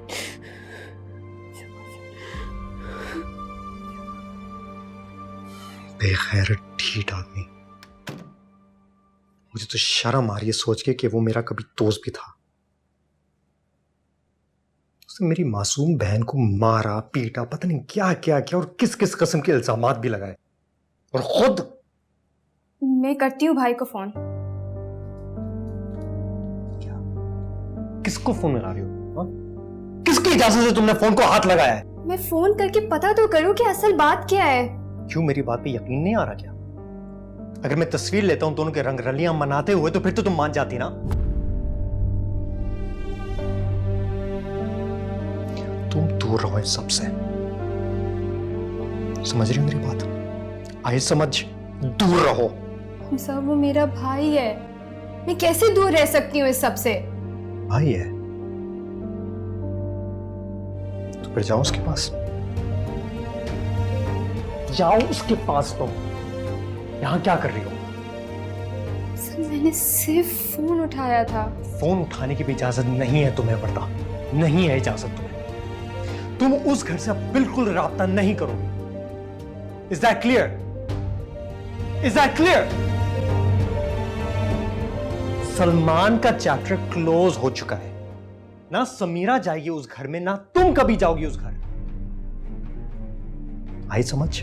Speaker 9: बेखैर ढीठ आदमी। मुझे तो शर्म आ रही है सोच के कि वो मेरा कभी दोस्त भी था। उसने मेरी मासूम बहन को मारा, पीटा, पता नहीं क्या क्या किया और किस किस किस्म के इल्जामात भी लगाए। और खुद
Speaker 15: मैं करती हूँ भाई को फोन।
Speaker 9: किसको फोन लगा रही हो? हाँ? किसकी इजाजत से तुमने फोन को हाथ लगाया है?
Speaker 15: मैं फोन करके पता तो करूँ कि असल बात क्या है।
Speaker 9: क्यों, मेरी बात पे यकीन नहीं आ रहा क्या? अगर मैं तस्वीर लेता हूं दोनों के रंग रलियां मनाते हुए तो फिर तो तुम मान जाती ना। तुम दूर रहो इस सबसे, समझ रही हो मेरी बात? आए समझ, दूर रहो।
Speaker 15: सब वो मेरा भाई है, मैं कैसे दूर रह सकती हूँ इस सबसे?
Speaker 9: भाई है तो फिर जाओ उसके पास, जाओ उसके पास। तुम यहां क्या कर रही हो?
Speaker 15: सर मैंने सिर्फ फोन उठाया था।
Speaker 9: फोन उठाने की भी इजाजत नहीं है तुम्हें, वर्दा नहीं है इजाजत तुम्हें। तुम उस घर से अब बिल्कुल राब्ता नहीं करोगे। Is that clear? Is that clear? Salman का चैप्टर क्लोज हो चुका है। ना समीरा जाएगी उस घर में, ना तुम कभी जाओगी उस घर। आई समझ?